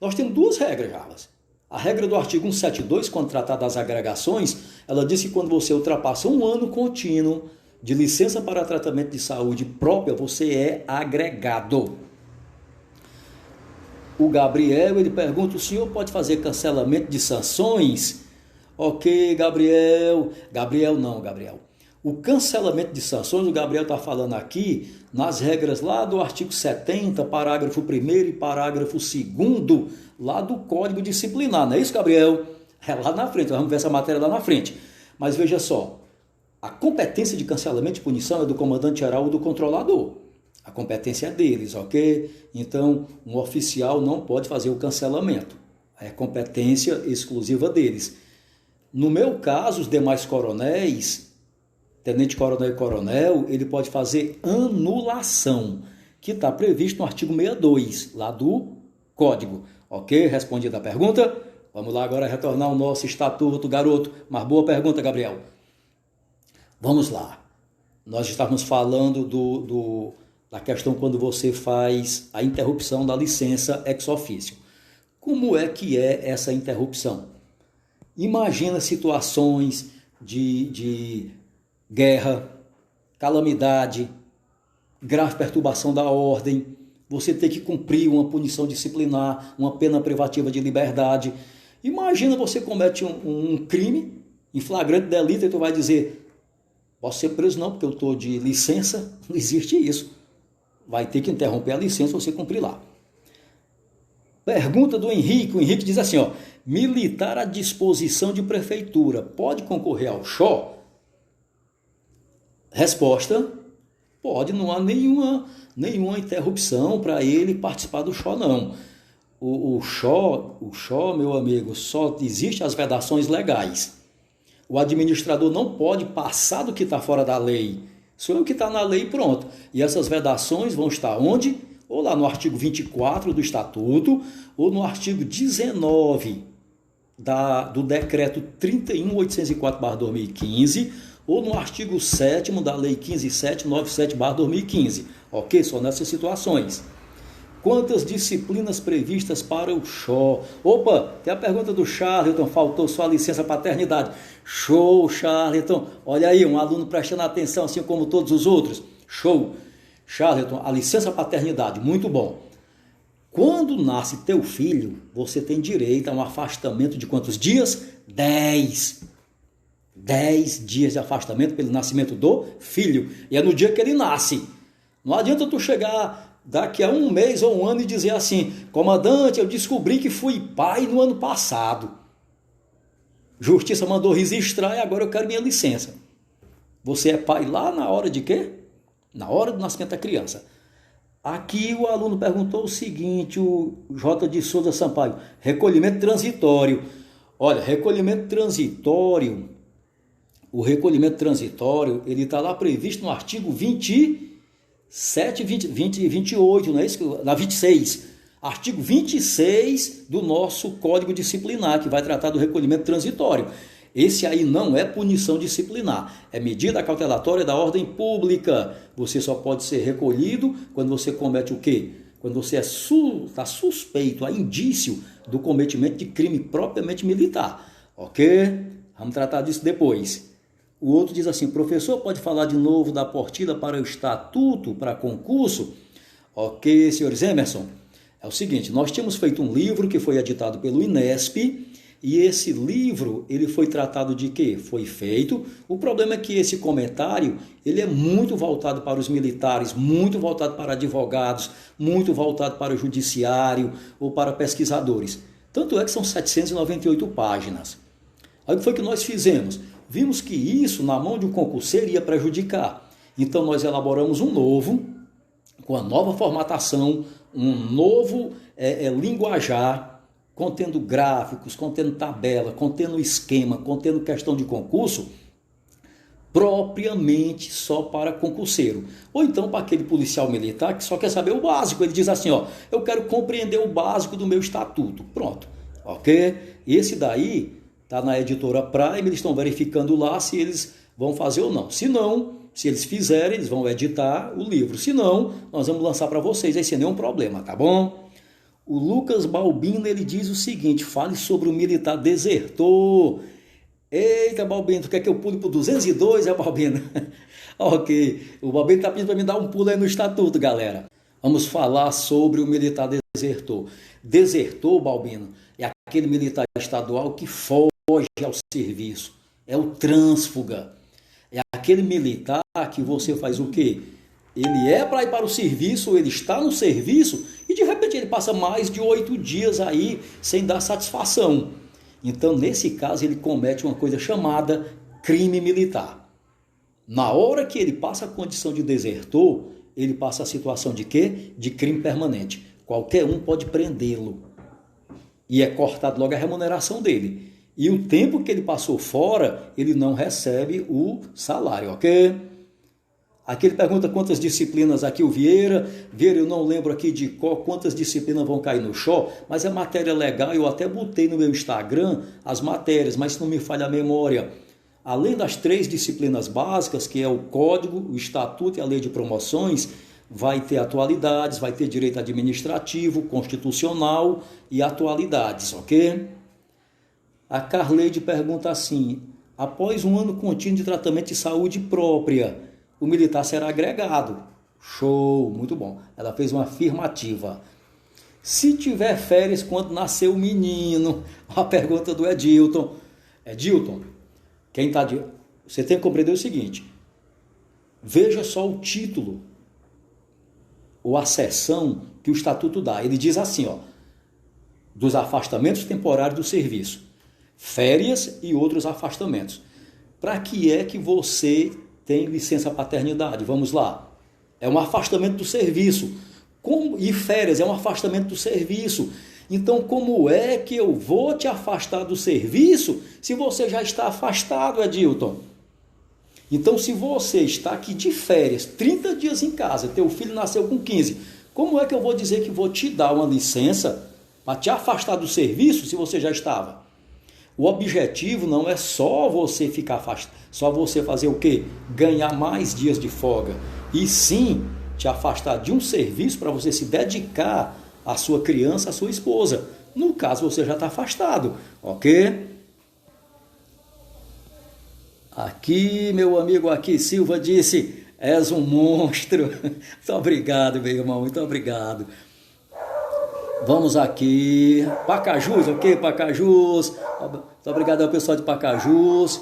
Nós temos 2 regras, Jarbas. A regra do artigo 172, quando tratar das agregações, ela diz que quando você ultrapassa 1 ano contínuo de licença para tratamento de saúde própria, você é agregado. O Gabriel, ele pergunta, o senhor pode fazer cancelamento de sanções? Ok, Gabriel. Gabriel. O cancelamento de sanções, o Gabriel está falando aqui nas regras lá do artigo 70, parágrafo 1º e parágrafo 2º, lá do Código Disciplinar. Não é isso, Gabriel? É lá na frente, nós vamos ver essa matéria lá na frente. Mas veja só, a competência de cancelamento de punição é do comandante-geral ou do controlador. A competência é deles, ok? Então, um oficial não pode fazer o cancelamento. É competência exclusiva deles. No meu caso, os demais coronéis, tenente-coronel e coronel, ele pode fazer anulação, que está previsto no artigo 62, lá do Código. Ok? Respondida a pergunta? Vamos lá agora retornar ao nosso estatuto, garoto. Mas boa pergunta, Gabriel. Vamos lá. Nós estávamos falando da questão quando você faz a interrupção da licença ex officio. Como é que é essa interrupção? Imagina situações de guerra, calamidade, grave perturbação da ordem, você ter que cumprir uma punição disciplinar, uma pena privativa de liberdade. Imagina você comete um crime em flagrante delito e tu vai dizer, posso ser preso não, porque eu estou de licença. Não existe isso. Vai ter que interromper a licença você cumprir lá. Pergunta do Henrique. O Henrique diz assim, ó, militar à disposição de prefeitura pode concorrer ao XO? Resposta, pode, não há nenhuma interrupção para ele participar do XO, não. O XO, meu amigo, só existe as vedações legais. O administrador não pode passar do que está fora da lei. Isso é o que está na lei e pronto. E essas vedações vão estar onde? Ou lá no artigo 24 do Estatuto, ou no artigo 19 do Decreto 31.804/2015, ou no artigo 7º da Lei 15.797/2015. Ok? Só nessas situações. Quantas disciplinas previstas para o XO? Opa, tem a pergunta do Charleton, faltou sua licença paternidade. Show, Charleton. Olha aí, um aluno prestando atenção, assim como todos os outros. Show. Charleton, a licença paternidade, muito bom. Quando nasce teu filho, você tem direito a um afastamento de quantos dias? 10. 10 dias de afastamento pelo nascimento do filho. E é no dia que ele nasce. Não adianta tu chegar daqui a um mês ou um ano e dizer assim, comandante, eu descobri que fui pai no ano passado. Justiça mandou registrar e agora eu quero minha licença. Você é pai lá na hora de quê? Na hora do nascimento da criança. Aqui o aluno perguntou o seguinte, o J. de Souza Sampaio, recolhimento transitório. Olha, recolhimento transitório, o recolhimento transitório, ele está lá previsto no artigo 27, 28, não é isso? Na 26. Artigo 26 do nosso Código Disciplinar, que vai tratar do recolhimento transitório. Esse aí não é punição disciplinar, é medida cautelatória da ordem pública. Você só pode ser recolhido quando você comete o quê? Quando você está suspeito, há indício do cometimento de crime propriamente militar. Ok? Vamos tratar disso depois. O outro diz assim, professor, pode falar de novo da portilha para o estatuto, para concurso? Ok, senhores Emerson. É o seguinte, nós tínhamos feito um livro que foi editado pelo INESP, e esse livro, ele foi tratado de quê? Foi feito. O problema é que esse comentário, ele é muito voltado para os militares, muito voltado para advogados, muito voltado para o judiciário ou para pesquisadores. Tanto é que são 798 páginas. Aí o que foi que nós fizemos? Vimos que isso, na mão de um concurseiro, ia prejudicar. Então nós elaboramos um novo, com a nova formatação, um novo linguajar, contendo gráficos, contendo tabela, contendo esquema, contendo questão de concurso, propriamente só para concurseiro. Ou então para aquele policial militar que só quer saber o básico. Ele diz assim, ó, eu quero compreender o básico do meu estatuto. Pronto, ok? Esse daí está na editora Prime, eles estão verificando lá se eles vão fazer ou não. Se não, se eles fizerem, eles vão editar o livro. Se não, nós vamos lançar para vocês aí sem nenhum problema, tá bom? O Lucas Balbino, ele diz o seguinte, fale sobre o militar desertor. Eita, Balbino, tu quer que eu pule para o 202, Balbino? Ok, o Balbino está pedindo para me dar um pulo aí no estatuto, galera. Vamos falar sobre o militar desertor. Desertor, Balbino, é aquele militar estadual que foge ao serviço. É o trânsfuga. É aquele militar que você faz o quê? Ele é para ir para o serviço, ele está no serviço e de repente ele passa mais de 8 dias aí sem dar satisfação. Então, nesse caso, ele comete uma coisa chamada crime militar. Na hora que ele passa a condição de desertor, ele passa a situação de quê? De crime permanente. Qualquer um pode prendê-lo. E é cortado logo a remuneração dele. E o tempo que ele passou fora, ele não recebe o salário, ok? Aqui ele pergunta quantas disciplinas aqui o Vieira. Vieira, eu não lembro aqui de quantas disciplinas vão cair no show, mas é matéria legal. Eu até botei no meu Instagram as matérias, mas se não me falha a memória. Além das 3 disciplinas básicas, que é o Código, o Estatuto e a Lei de Promoções, vai ter atualidades, vai ter direito administrativo, constitucional e atualidades, ok? A Carleide pergunta assim: após um ano contínuo de tratamento de saúde própria, o militar será agregado? Show, muito bom. Ela fez uma afirmativa. Se tiver férias quando nasceu o menino, a pergunta do Edilton. Edilton, você tem que compreender o seguinte: veja só o título ou a seção que o Estatuto dá. Ele diz assim, dos afastamentos temporários do serviço, férias e outros afastamentos. Para que é que você tem licença paternidade? Vamos lá. É um afastamento do serviço. E férias é um afastamento do serviço. Então, como é que eu vou te afastar do serviço se você já está afastado, Edilton? Então, se você está aqui de férias, 30 dias em casa, teu filho nasceu com 15, como é que eu vou dizer que vou te dar uma licença para te afastar do serviço se você já estava? O objetivo não é só você ficar afastado, só você fazer o quê? Ganhar mais dias de folga. E sim, te afastar de um serviço para você se dedicar à sua criança, à sua esposa. No caso, você já está afastado, ok? Aqui, meu amigo aqui, Silva disse, és um monstro. Muito obrigado, meu irmão, muito obrigado. Vamos aqui, Pacajus, ok, Pacajus. Muito obrigado ao pessoal de Pacajus.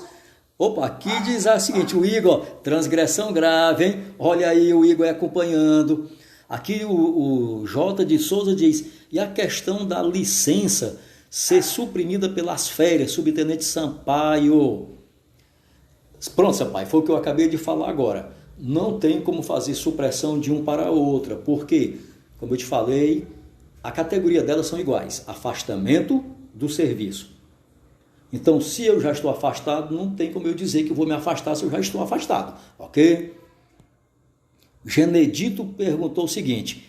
Opa, aqui diz o seguinte, o Igor, transgressão grave, hein? Olha aí o Igor acompanhando. Aqui o J de Souza diz, e a questão da licença ser suprimida pelas férias, subtenente Sampaio. Pronto, Sampaio, foi o que eu acabei de falar agora. Não tem como fazer supressão de um para a outra, porque, como eu te falei, a categoria delas são iguais, afastamento do serviço. Então, se eu já estou afastado, não tem como eu dizer que eu vou me afastar se eu já estou afastado, ok? Genedito perguntou o seguinte,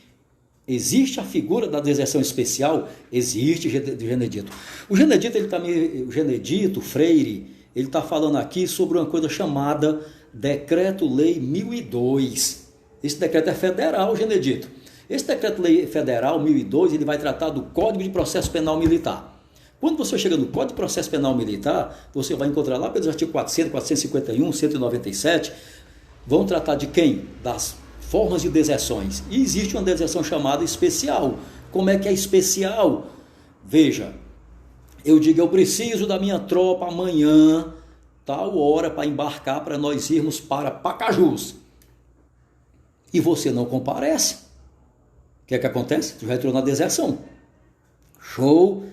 existe a figura da deserção especial? Existe, Genedito. O Genedito Freire, ele está falando aqui sobre uma coisa chamada Decreto-Lei 1002. Esse decreto é federal, Genedito. Esse Decreto-Lei Federal 1002, ele vai tratar do Código de Processo Penal Militar. Quando você chega no Código de Processo Penal Militar, você vai encontrar lá pelos artigos 400, 451, 197, vão tratar de quem? Das formas de deserções. E existe uma deserção chamada especial. Como é que é especial? Veja, eu digo, eu preciso da minha tropa amanhã, tal hora, para embarcar, para nós irmos para Pacajus. E você não comparece. O que é que acontece? Você já entrou na deserção. Show!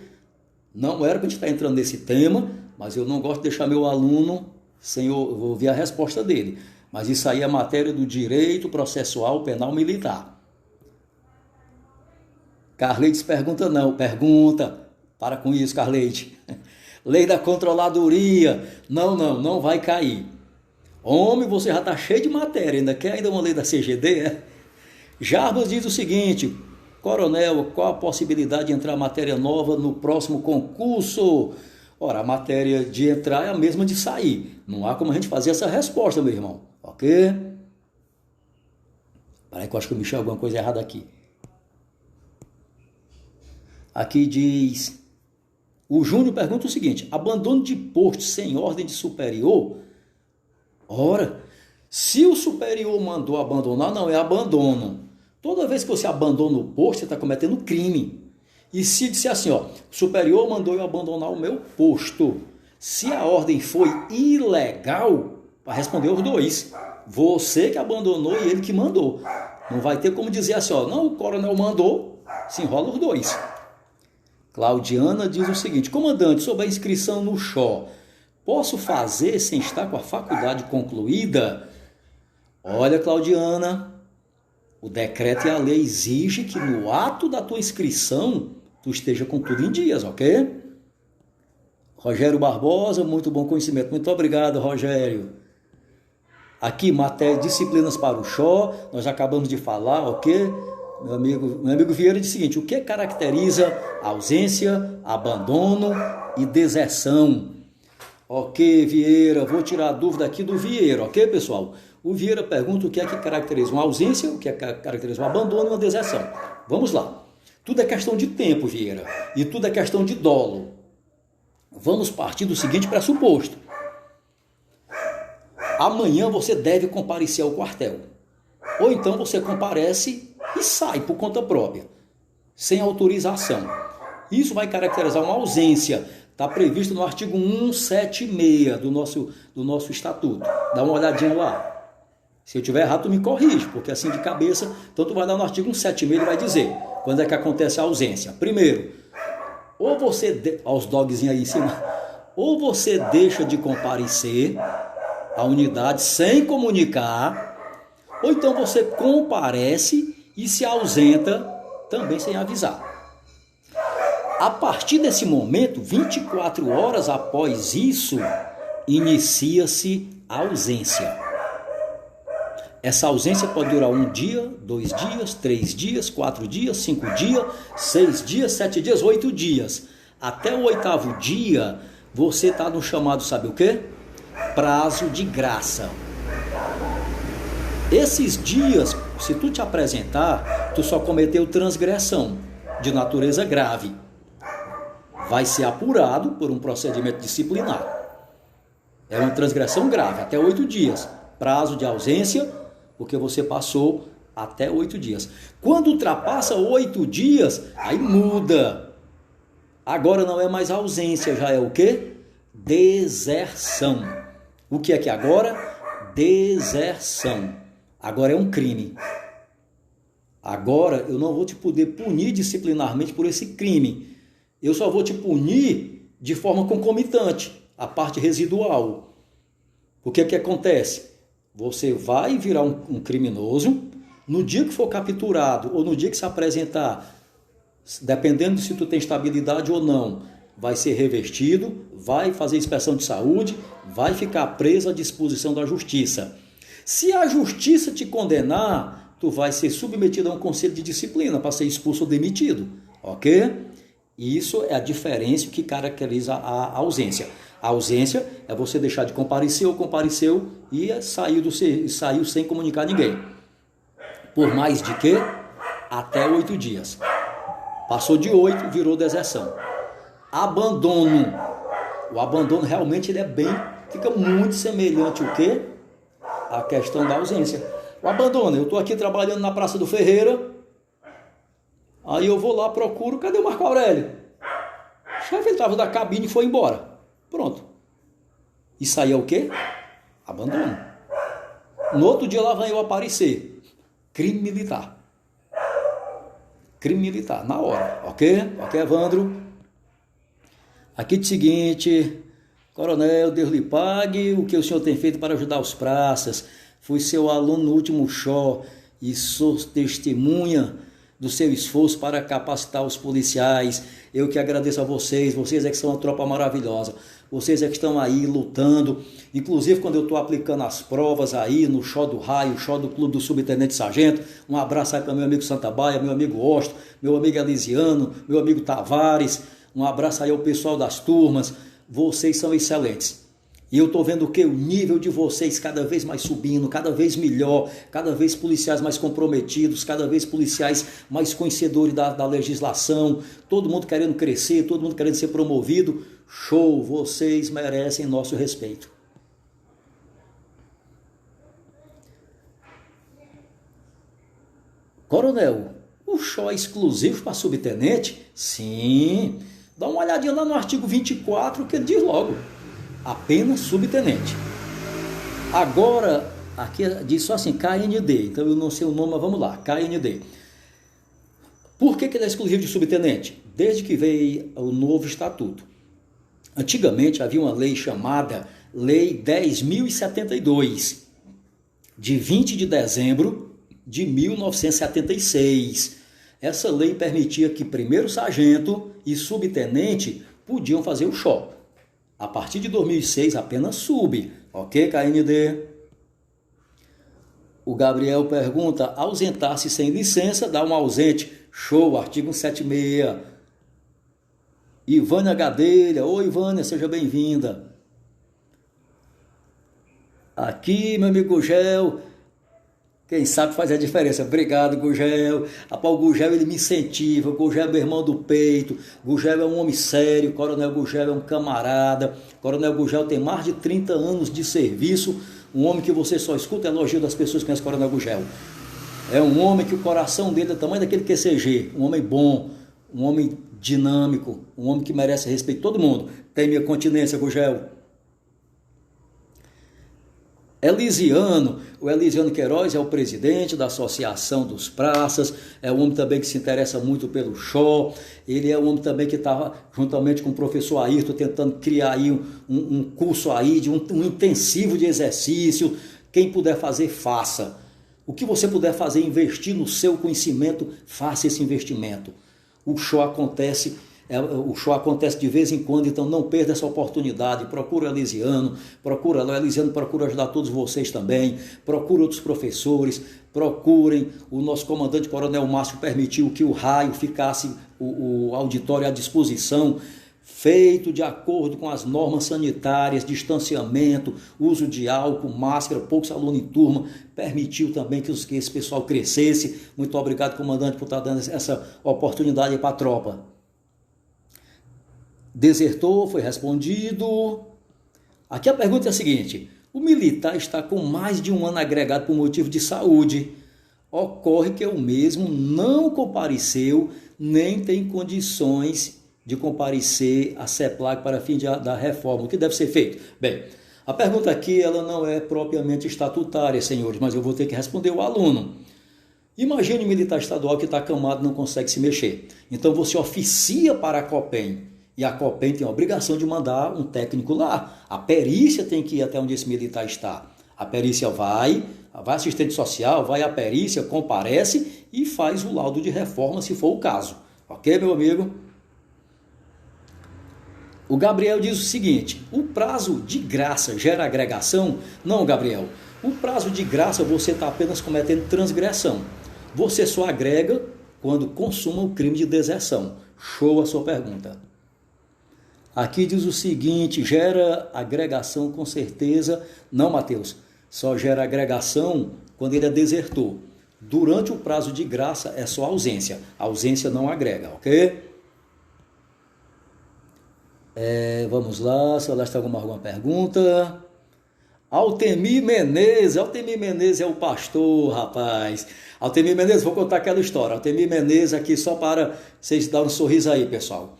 Não era para a gente estar entrando nesse tema, mas eu não gosto de deixar meu aluno sem ouvir a resposta dele. Mas isso aí é matéria do direito processual penal militar. Carleides pergunta não, pergunta. Para com isso, Carleide. Lei da controladoria. Não vai cair. Homem, você já está cheio de matéria. Ainda quer uma lei da CGD? É? Jarbas diz o seguinte, coronel, qual a possibilidade de entrar matéria nova no próximo concurso? Ora, a matéria de entrar é a mesma de sair. Não há como a gente fazer essa resposta, meu irmão. Ok? Peraí que eu acho que eu mexi alguma coisa errada aqui. Aqui diz... O Júnior pergunta o seguinte, abandono de posto sem ordem de superior? Ora, se o superior mandou abandonar, não é abandono. Toda vez que você abandona o posto, você está cometendo crime. E se disser assim, o superior mandou eu abandonar o meu posto, se a ordem foi ilegal, vai responder os dois. Você que abandonou e ele que mandou. Não vai ter como dizer assim, não, o coronel mandou, se enrola os dois. Claudiana diz o seguinte, comandante, sobre a inscrição no XO, posso fazer sem estar com a faculdade concluída? Olha, Claudiana, o decreto e a lei exigem que no ato da tua inscrição, tu esteja com tudo em dias, ok? Rogério Barbosa, muito bom conhecimento. Muito obrigado, Rogério. Aqui, matéria, disciplinas para o Xó, nós acabamos de falar, ok? Meu amigo Vieira disse o seguinte: o que caracteriza ausência, abandono e deserção? Ok, Vieira, vou tirar a dúvida aqui do Vieira, ok, pessoal? O Vieira pergunta o que é que caracteriza uma ausência, o que é que caracteriza um abandono e uma deserção. Vamos lá. Tudo é questão de tempo, Vieira, e tudo é questão de dolo. Vamos partir do seguinte pressuposto: amanhã você deve comparecer ao quartel. Ou então você comparece e sai por conta própria, sem autorização. Isso vai caracterizar uma ausência. Está previsto no artigo 176 do nosso estatuto. Dá uma olhadinha lá. Se eu tiver errado, tu me corrige, porque assim de cabeça, então tu vai dar no artigo 176 e vai dizer quando é que acontece a ausência. Primeiro, ou você, olha os dogzinhos aí em cima, ou você deixa de comparecer à unidade sem comunicar, ou então você comparece e se ausenta também sem avisar. A partir desse momento, 24 horas após isso, inicia-se a ausência. Essa ausência pode durar 1 dia, 2 dias, 3 dias, 4 dias, 5 dias, 6 dias, 7 dias, 8 dias. Até o 8º dia, você está no chamado, sabe o quê? Prazo de graça. Esses dias, se tu te apresentar, tu só cometeu transgressão de natureza grave. Vai ser apurado por um procedimento disciplinar. É uma transgressão grave, até 8 dias. Prazo de ausência, porque você passou até 8 dias. Quando ultrapassa 8 dias, aí muda. Agora não é mais ausência, já é o quê? Deserção. O que é que agora? Deserção. Agora é um crime. Agora eu não vou te poder punir disciplinarmente por esse crime. Eu só vou te punir de forma concomitante, a parte residual. O que é que acontece? Você vai virar um criminoso, no dia que for capturado ou no dia que se apresentar, dependendo se tu tem estabilidade ou não, vai ser revestido, vai fazer inspeção de saúde, vai ficar preso à disposição da justiça. Se a justiça te condenar, tu vai ser submetido a um conselho de disciplina para ser expulso ou demitido, ok? Isso é a diferença que caracteriza a ausência. A ausência é você deixar de comparecer ou compareceu e saiu sem comunicar ninguém. Por mais de quê? Até 8 dias. Passou de 8, virou deserção. Abandono. O abandono realmente ele fica muito semelhante o quê? A questão da ausência. O abandono, eu estou aqui trabalhando na Praça do Ferreira, aí eu vou lá, procuro, cadê o Marco Aurélio? O chefe estava da cabine e foi embora. Pronto. Isso aí é o quê? Abandono. No outro dia lá vem eu aparecer. Crime militar. Crime militar, na hora. Ok? Ok, Evandro? Aqui de seguinte: Coronel, Deus lhe pague o que o senhor tem feito para ajudar os praças. Fui seu aluno no último show e sou testemunha do seu esforço para capacitar os policiais. Eu que agradeço a vocês é que são uma tropa maravilhosa. Vocês é que estão aí lutando. Inclusive quando eu estou aplicando as provas aí no show do raio, show do clube do subtenente sargento. Um abraço aí para meu amigo Santa Baia, meu amigo Osto, meu amigo Elisiano, meu amigo Tavares. Um abraço aí ao pessoal das turmas. Vocês são excelentes. E eu estou vendo o que? O nível de vocês cada vez mais subindo, cada vez melhor, cada vez policiais mais comprometidos, cada vez policiais mais conhecedores da legislação, todo mundo querendo crescer, todo mundo querendo ser promovido. Show! Vocês merecem nosso respeito. Coronel, o show é exclusivo para subtenente? Sim. Dá uma olhadinha lá no artigo 24 que ele diz logo. Apenas subtenente. Agora, aqui diz só assim, KND. Então eu não sei o nome, mas vamos lá, KND. Por que ele é exclusivo de subtenente? Desde que veio o novo estatuto. Antigamente havia uma lei chamada Lei 10.072, de 20 de dezembro de 1976. Essa lei permitia que primeiro sargento e subtenente podiam fazer o show. A partir de 2006 apenas sub, ok, KND? O Gabriel pergunta, ausentar-se sem licença dá um ausente. Show, artigo 176. Ivânia Gadelha, oi Ivânia, seja bem-vinda. Aqui, meu amigo Gugel, quem sabe faz a diferença. Obrigado, Gugel. Rapaz, o Gugel, ele me incentiva. O Gugel é meu irmão do peito. O Gugel é um homem sério. O Coronel Gugel é um camarada. O Coronel Gugel tem mais de 30 anos de serviço. Um homem que você só escuta elogio das pessoas que conhecem o Coronel Gugel. É um homem que o coração dele é do tamanho daquele QCG. Um homem bom, um homem dinâmico, um homem que merece respeito de todo mundo. Tem minha continência, Gugel. Elisiano, o Elisiano Queiroz é o presidente da Associação dos Praças, é um homem também que se interessa muito pelo show, ele é um homem também que estava juntamente com o professor Ayrton tentando criar aí um curso aí, de um intensivo de exercício. Quem puder fazer, faça. O que você puder fazer, investir no seu conhecimento, faça esse investimento. O show acontece de vez em quando, então não perda essa oportunidade. Procura o Elisiano, procura ajudar todos vocês também, procura outros professores, procurem. O nosso comandante Coronel Márcio permitiu que o raio ficasse, o auditório à disposição, feito de acordo com as normas sanitárias, distanciamento, uso de álcool, máscara, poucos alunos em turma, permitiu também que esse pessoal crescesse. Muito obrigado, comandante, por estar dando essa oportunidade para a tropa. Desertou, foi respondido. Aqui a pergunta é a seguinte: o militar está com mais de um ano agregado por motivo de saúde. Ocorre que o mesmo não compareceu, nem tem condições de comparecer à CEPLAG para fim da reforma. O que deve ser feito? Bem, a pergunta aqui ela não é propriamente estatutária, senhores, mas eu vou ter que responder o aluno. Imagine um militar estadual que está acamado e não consegue se mexer. Então você oficia para a COPEM. E a COPEM tem a obrigação de mandar um técnico lá. A perícia tem que ir até onde esse militar está. A perícia vai assistente social, vai à perícia, comparece e faz o laudo de reforma, se for o caso. Ok, meu amigo? O Gabriel diz o seguinte: o prazo de graça gera agregação? Não, Gabriel. O prazo de graça você está apenas cometendo transgressão. Você só agrega quando consuma o crime de deserção. Show a sua pergunta. Aqui diz o seguinte: gera agregação com certeza. Não, Mateus, só gera agregação quando ele é desertor. Durante o prazo de graça é só ausência. A ausência não agrega, ok? Vamos lá, se tem alguma pergunta. Altemir Menezes é o pastor, rapaz. Altemir Menezes, vou contar aquela história. Altemir Menezes aqui só para vocês darem um sorriso aí, pessoal.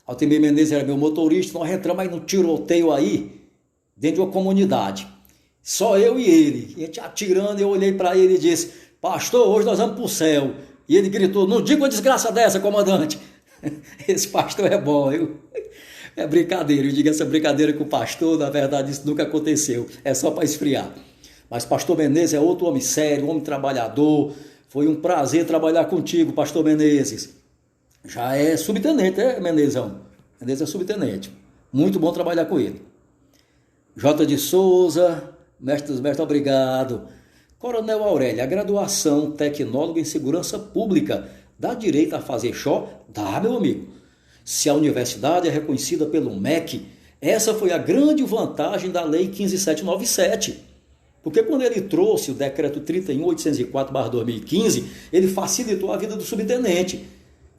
Altemir Menezes era meu motorista, nós entramos aí no tiroteio aí, dentro de uma comunidade. Só eu e ele. E a gente atirando, eu olhei para ele e disse: pastor, hoje nós vamos para o céu. E ele gritou: não diga uma desgraça dessa, comandante. Esse pastor é bom, viu? É brincadeira, eu digo essa brincadeira com o pastor, na verdade isso nunca aconteceu, é só para esfriar. Mas pastor Menezes é outro homem sério, homem trabalhador. Foi um prazer trabalhar contigo, pastor Menezes. Já é subtenente, Menezão? Menezes é subtenente. Muito bom trabalhar com ele. J. de Souza, mestre dos mestres, obrigado. Coronel Aurélio, a graduação tecnólogo em segurança pública dá direito a fazer show? Dá, meu amigo. Se a universidade é reconhecida pelo MEC, essa foi a grande vantagem da Lei 15.797. Porque quando ele trouxe o decreto 31.804/2015, ele facilitou a vida do subtenente.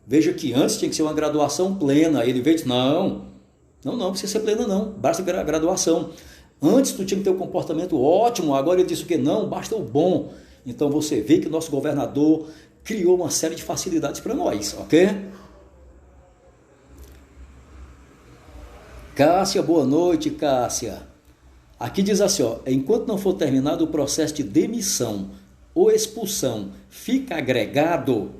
Veja que antes tinha que ser uma graduação plena. Ele veio e disse: não precisa ser plena não, basta graduação. Antes tu tinha que ter um comportamento ótimo, agora ele disse o que? Não, basta o bom. Então você vê que o nosso governador criou uma série de facilidades para nós, ok? Cássia, boa noite, Cássia. Aqui diz assim, enquanto não for terminado o processo de demissão ou expulsão, fica agregado?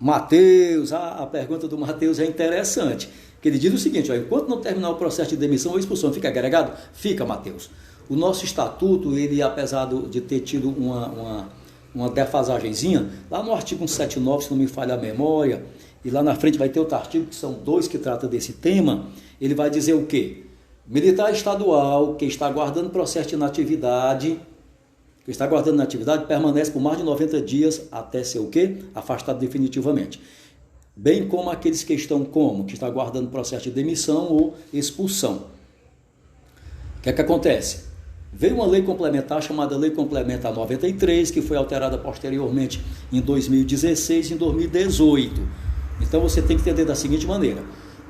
Mateus, a pergunta do Mateus é interessante, que ele diz o seguinte, enquanto não terminar o processo de demissão ou expulsão, fica agregado? Fica, Mateus. O nosso estatuto, ele, apesar de ter tido uma defasagenzinha, lá no artigo 179, se não me falha a memória, e lá na frente vai ter outro artigo, que são 2 que trata desse tema, ele vai dizer o quê? Militar estadual que está aguardando processo de inatividade, que está guardando na atividade permanece por mais de 90 dias até ser o quê? Afastado definitivamente. Bem como aqueles que estão como? Que está guardando processo de demissão ou expulsão. O que é que acontece? Veio uma lei complementar chamada Lei Complementar 93, que foi alterada posteriormente em 2016 e em 2018. Então você tem que entender da seguinte maneira: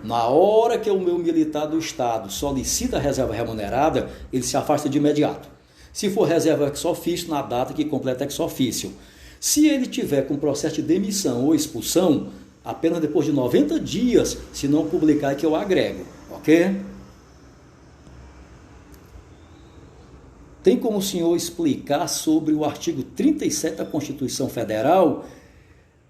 na hora que o meu militar do Estado solicita a reserva remunerada, ele se afasta de imediato. Se for reserva ex officio, na data que completa ex officio. Se ele tiver com processo de demissão ou expulsão, apenas depois de 90 dias, se não publicar, é que eu agrego, ok? Tem como o senhor explicar sobre o artigo 37 da Constituição Federal?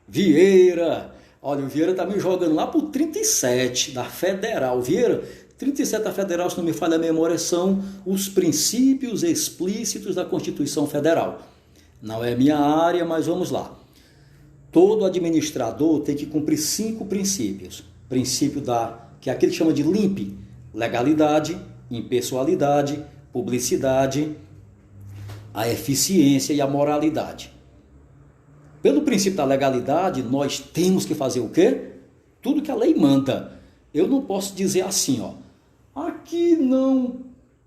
Vieira, olha, o Vieira está me jogando lá para o 37 da Federal. Vieira, 37 da Federal, se não me falha a memória, são os princípios explícitos da Constituição Federal. Não é minha área, mas vamos lá. Todo administrador tem que cumprir 5 princípios. Princípio que é aquele que chama de LIMP: legalidade, impessoalidade, publicidade, a eficiência e a moralidade. Pelo princípio da legalidade, nós temos que fazer o quê? Tudo que a lei manda. Eu não posso dizer assim, aqui não,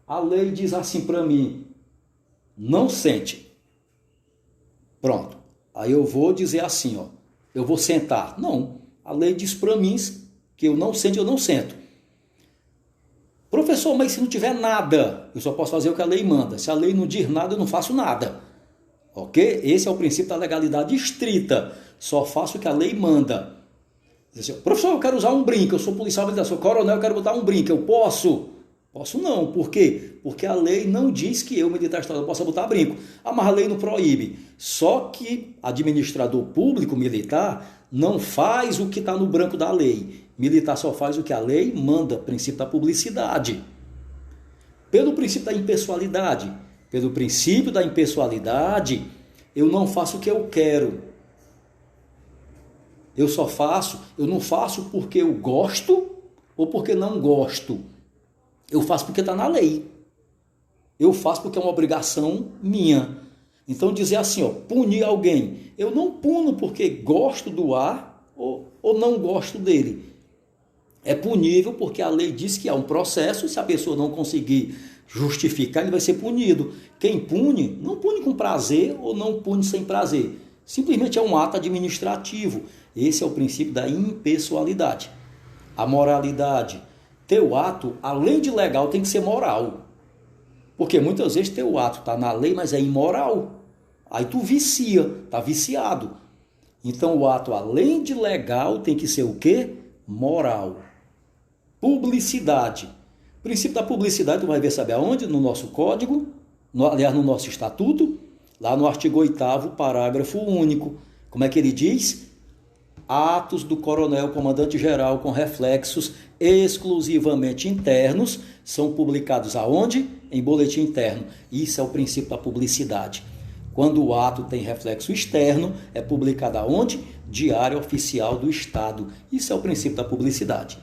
a lei diz assim para mim, não sente. Pronto. Aí eu vou dizer assim, eu vou sentar. Não, a lei diz para mim que eu não sento, eu não sento. Professor, mas se não tiver nada, eu só posso fazer o que a lei manda. Se a lei não diz nada, eu não faço nada. Ok? Esse é o princípio da legalidade estrita. Só faço o que a lei manda. Assim, professor, eu quero usar um brinco, eu sou policial militar, sou coronel, eu quero botar um brinco. Eu posso? Posso não. Por quê? Porque a lei não diz que eu, militar estadual, possa botar brinco. Mas a lei não proíbe. Só que administrador público, militar, não faz o que está no branco da lei. Militar só faz o que a lei manda, princípio da publicidade. Pelo princípio da impessoalidade. Pelo princípio da impessoalidade, eu não faço o que eu quero. Eu não faço porque eu gosto ou porque não gosto. Eu faço porque está na lei. Eu faço porque é uma obrigação minha. Então dizer assim, punir alguém. Eu não puno porque gosto do ar ou não gosto dele. É punível porque a lei diz que há um processo, se a pessoa não conseguir justificar, ele vai ser punido. Quem pune, não pune com prazer ou não pune sem prazer. Simplesmente é um ato administrativo. Esse é o princípio da impessoalidade. A moralidade. Teu ato, além de legal, tem que ser moral. Porque muitas vezes teu ato está na lei, mas é imoral. Aí tu vicia, está viciado. Então o ato, além de legal, tem que ser o quê? Moral. Publicidade. O princípio da publicidade, tu vai ver, sabe aonde? No nosso código, aliás, no nosso estatuto, lá no artigo 8º, parágrafo único. Como é que ele diz? Atos do coronel comandante-geral com reflexos exclusivamente internos são publicados aonde? Em boletim interno. Isso é o princípio da publicidade. Quando o ato tem reflexo externo, é publicado aonde? Diário Oficial do Estado. Isso é o princípio da publicidade.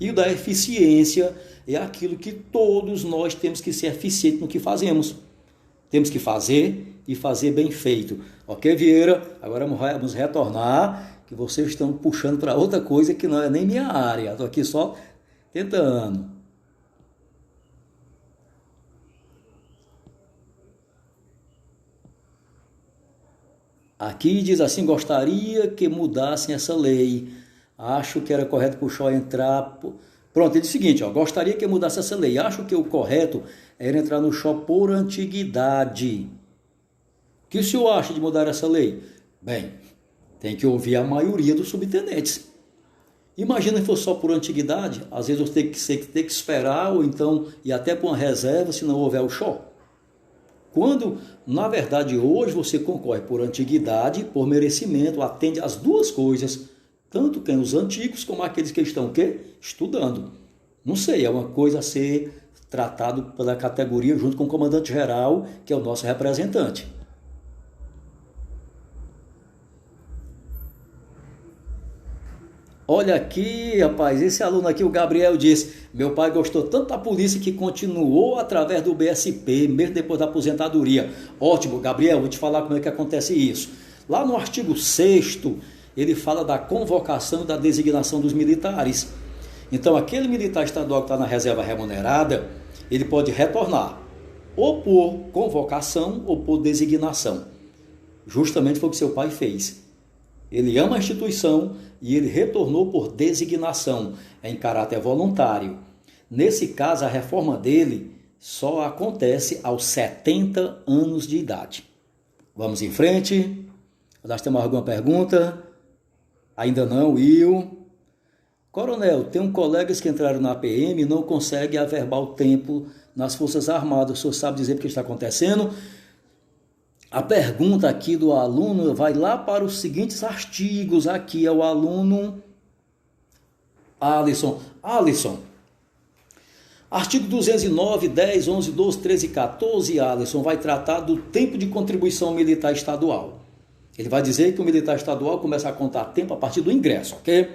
E o da eficiência é aquilo que todos nós temos que ser eficientes no que fazemos. Temos que fazer e fazer bem feito. Ok, Vieira? Agora vamos retornar, que vocês estão puxando para outra coisa que não é nem minha área. Estou aqui só tentando. Aqui diz assim, gostaria que mudassem essa lei. Acho que era correto para o Shaw entrar... Pronto, ele diz o seguinte, gostaria que mudasse essa lei. Acho que o correto era entrar no Shaw por antiguidade. O que o senhor acha de mudar essa lei? Bem, tem que ouvir a maioria dos subtenentes. Imagina se fosse só por antiguidade, às vezes você tem que esperar ou então ir até para uma reserva se não houver o Shaw. Quando, na verdade, hoje você concorre por antiguidade, por merecimento, atende às duas coisas, tanto quem os antigos como aqueles que estão o quê? Estudando. Não sei, é uma coisa a ser tratado pela categoria junto com o comandante-geral, que é o nosso representante. Olha aqui, rapaz, esse aluno aqui, o Gabriel, disse: meu pai gostou tanto da polícia que continuou através do BSP, mesmo depois da aposentadoria. Ótimo, Gabriel, vou te falar como é que acontece isso. Lá no artigo 6º, ele fala da convocação e da designação dos militares. Então, aquele militar estadual que está na reserva remunerada, ele pode retornar, ou por convocação ou por designação. Justamente foi o que seu pai fez. Ele ama a instituição e ele retornou por designação, em caráter voluntário. Nesse caso, a reforma dele só acontece aos 70 anos de idade. Vamos em frente. Nós temos alguma pergunta? Ainda não, Will. Coronel, tem colegas que entraram na PM e não conseguem averbar o tempo nas Forças Armadas. O senhor sabe dizer o que está acontecendo? A pergunta aqui do aluno vai lá para os seguintes artigos. Aqui é o aluno Alisson. Artigo 209, 10, 11, 12, 13 e 14, Alisson, vai tratar do tempo de contribuição militar estadual. Ele vai dizer que o militar estadual começa a contar tempo a partir do ingresso, ok?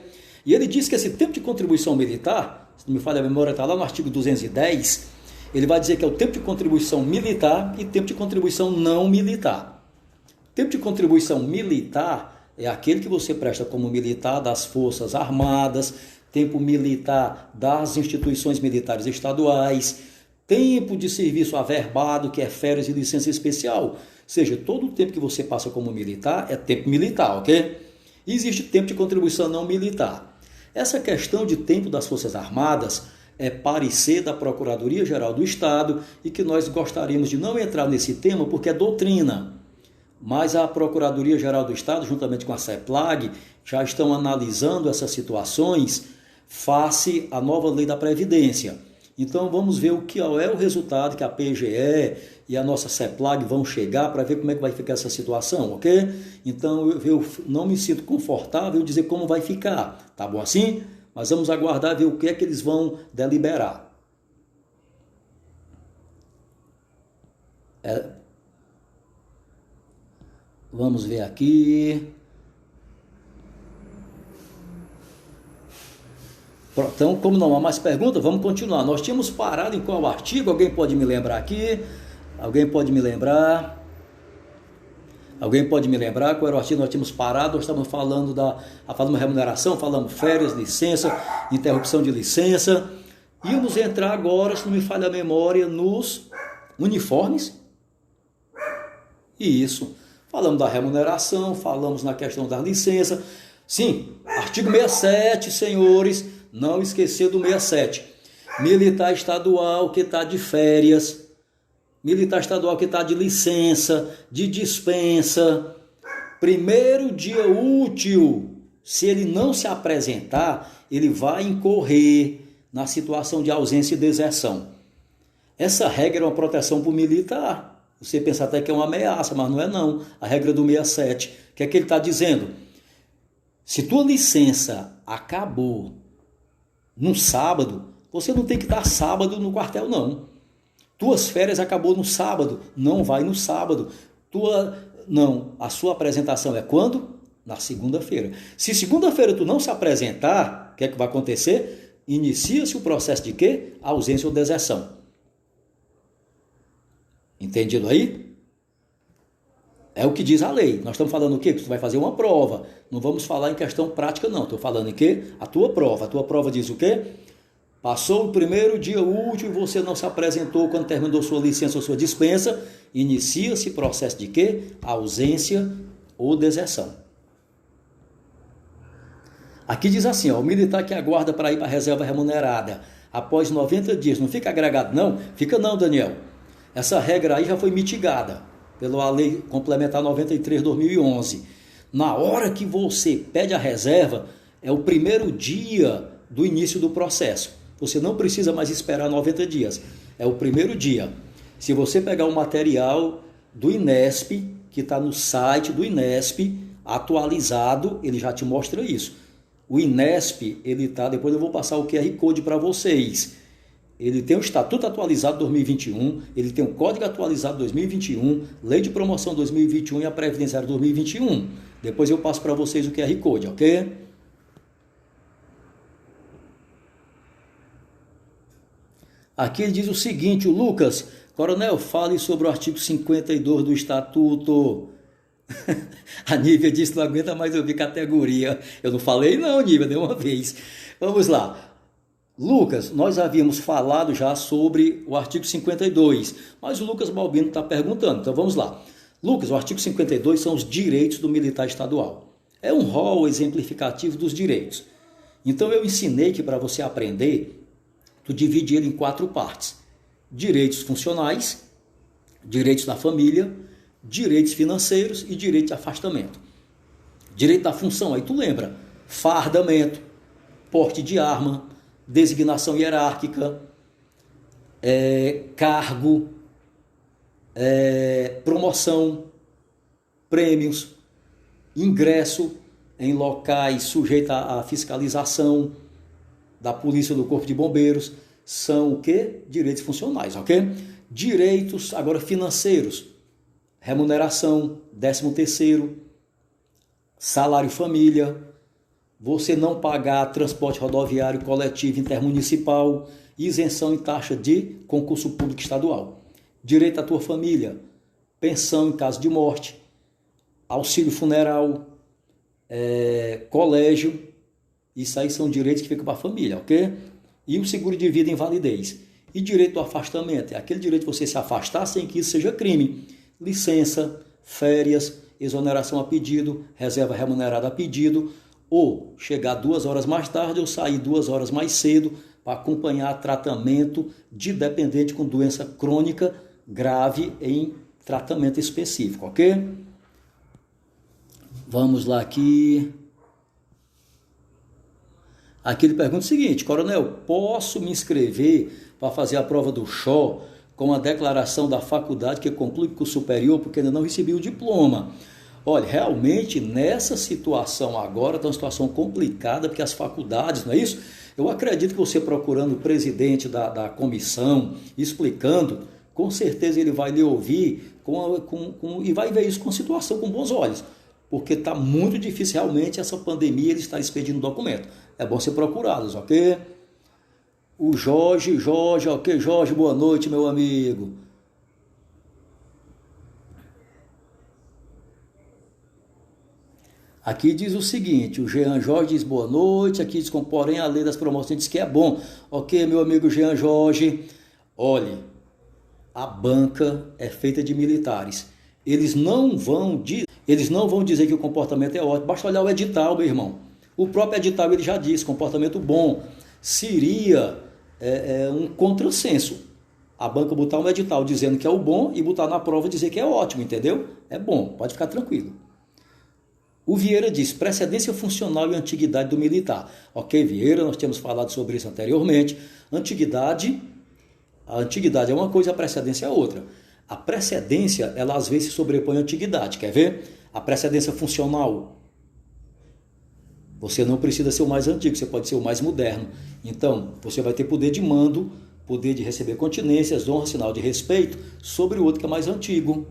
E ele diz que esse tempo de contribuição militar, se não me falha a memória, está lá no artigo 210, ele vai dizer que é o tempo de contribuição militar e tempo de contribuição não militar. Tempo de contribuição militar é aquele que você presta como militar das Forças Armadas, tempo militar das instituições militares estaduais, tempo de serviço averbado, que é férias e licença especial. Ou seja, todo o tempo que você passa como militar é tempo militar, ok? E existe tempo de contribuição não militar. Essa questão de tempo das Forças Armadas é parecer da Procuradoria-Geral do Estado e que nós gostaríamos de não entrar nesse tema porque é doutrina. Mas a Procuradoria-Geral do Estado, juntamente com a CEPLAG, já estão analisando essas situações face à nova lei da Previdência. Então vamos ver o que é o resultado que a PGE e a nossa CEPLAG vão chegar para ver como é que vai ficar essa situação, ok? Então eu não me sinto confortável em dizer como vai ficar, tá bom assim? Mas vamos aguardar ver o que é que eles vão deliberar. Vamos ver aqui. Então, como não há mais perguntas, vamos continuar. Nós tínhamos parado em qual artigo? Alguém pode me lembrar aqui? Alguém pode me lembrar? Alguém pode me lembrar qual era o artigo que nós tínhamos parado? Nós estávamos falando falando remuneração, falando férias, licença, interrupção de licença. Íamos entrar agora, se não me falha a memória, nos uniformes. Isso. Falamos da remuneração, falamos na questão da licença. Sim, artigo 67, senhores, não esquecer do 67. Militar estadual que está de férias, militar estadual que está de licença, de dispensa, primeiro dia útil, se ele não se apresentar, ele vai incorrer na situação de ausência e deserção. Essa regra é uma proteção para o militar. Você pensa até que é uma ameaça, mas não é não. A regra do 67, o que é que ele está dizendo? Se tua licença acabou no sábado, você não tem que estar sábado no quartel, não. Tuas férias acabou no sábado, não vai no sábado. A sua apresentação é quando? Na segunda-feira. Se segunda-feira tu não se apresentar, o que é que vai acontecer? Inicia-se o processo de quê? Ausência ou deserção. Entendido aí? É o que diz a lei. Nós estamos falando o quê? Que tu vai fazer uma prova. Não vamos falar em questão prática, não. Estou falando em quê? A tua prova. A tua prova diz o quê? Passou o primeiro dia útil e você não se apresentou quando terminou sua licença ou sua dispensa. Inicia-se processo de quê? Ausência ou deserção. Aqui diz assim, ó, o militar que aguarda para ir para a reserva remunerada após 90 dias, não fica agregado não? Fica não, Daniel. Essa regra aí já foi mitigada pela Lei Complementar 93/2011. Na hora que você pede a reserva, é o primeiro dia do início do processo. Você não precisa mais esperar 90 dias. É o primeiro dia. Se você pegar o material do INESP, que está no site do INESP, atualizado, ele já te mostra isso. O INESP, ele está, depois eu vou passar o QR Code para vocês. Ele tem o Estatuto atualizado 2021, ele tem o Código atualizado 2021, Lei de Promoção 2021 e a Previdenciária 2021. Depois eu passo para vocês o QR Code, ok? Aqui ele diz o seguinte, o Lucas, coronel, fale sobre o artigo 52 do Estatuto. A Nívia disse que não aguenta mais ouvir categoria. Eu não falei não, Nívia, nenhuma vez. Vamos lá. Lucas, nós havíamos falado já sobre o artigo 52, mas o Lucas Balbino está perguntando, então vamos lá. Lucas, o artigo 52 são os direitos do militar estadual. É um rol exemplificativo dos direitos. Então eu ensinei que para você aprender, tu divide ele em 4 partes. Direitos funcionais, direitos da família, direitos financeiros e direito de afastamento. Direito da função, aí tu lembra, fardamento, porte de arma, designação hierárquica, cargo, promoção, prêmios, ingresso em locais sujeitos à fiscalização da polícia, do corpo de bombeiros, são o quê? Direitos funcionais, ok? Direitos agora financeiros, remuneração, 13º, salário família, você não pagar transporte rodoviário coletivo intermunicipal, isenção em taxa de concurso público estadual, direito à tua família, pensão em caso de morte, auxílio funeral, colégio, isso aí são direitos que ficam para a família, ok? E o seguro de vida e invalidez. E direito ao afastamento, é aquele direito de você se afastar sem que isso seja crime. Licença, férias, exoneração a pedido, reserva remunerada a pedido, ou chegar 2 horas mais tarde ou sair 2 horas mais cedo para acompanhar tratamento de dependente com doença crônica grave em tratamento específico, ok? Vamos lá aqui. Aqui ele pergunta o seguinte, coronel, posso me inscrever para fazer a prova do CHO com a declaração da faculdade que conclui curso superior porque ainda não recebi o diploma? Olha, realmente nessa situação agora está uma situação complicada porque as faculdades, não é isso? Eu acredito que você procurando o presidente da comissão, explicando, com certeza ele vai lhe ouvir e vai ver isso com situação, com bons olhos. Porque está muito difícil realmente essa pandemia, ele está expedindo documento. É bom ser procurados, ok? O Jorge, ok, Jorge, boa noite, meu amigo. Aqui diz o seguinte, o Jean Jorge diz boa noite, aqui diz, porém a lei das promoções diz que é bom. Ok, meu amigo Jean Jorge, olhe, a banca é feita de militares. Eles não vão dizer que o comportamento é ótimo, basta olhar o edital, meu irmão. O próprio edital ele já diz, comportamento bom. Seria um contrassenso a banca botar um edital dizendo que é o bom e botar na prova dizer que é ótimo, entendeu? É bom, pode ficar tranquilo. O Vieira diz, precedência funcional e antiguidade do militar. Ok, Vieira, nós tínhamos falado sobre isso anteriormente. A antiguidade é uma coisa, a precedência é outra. A precedência, ela às vezes se sobrepõe à antiguidade, quer ver? A precedência funcional, você não precisa ser o mais antigo, você pode ser o mais moderno. Então, você vai ter poder de mando, poder de receber continências, honra, sinal de respeito sobre o outro que é mais antigo.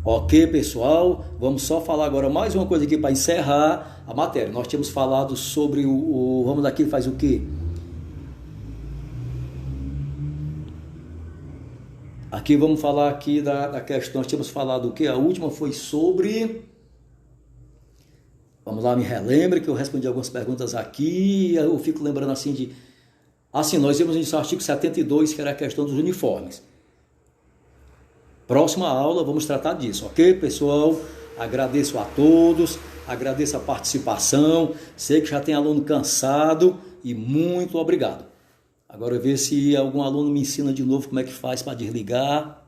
Ok, pessoal, vamos só falar agora mais uma coisa aqui para encerrar a matéria. Nós tínhamos falado sobre vamos aqui, faz o quê? Aqui vamos falar aqui da questão, nós tínhamos falado o quê? A última foi sobre... Vamos lá, me relembre que eu respondi algumas perguntas aqui, eu fico lembrando assim de... Assim, nós vimos no artigo 72, que era a questão dos uniformes. Próxima aula vamos tratar disso, ok, pessoal? Agradeço a todos, agradeço a participação, sei que já tem aluno cansado e muito obrigado. Agora eu ver se algum aluno me ensina de novo como é que faz para desligar.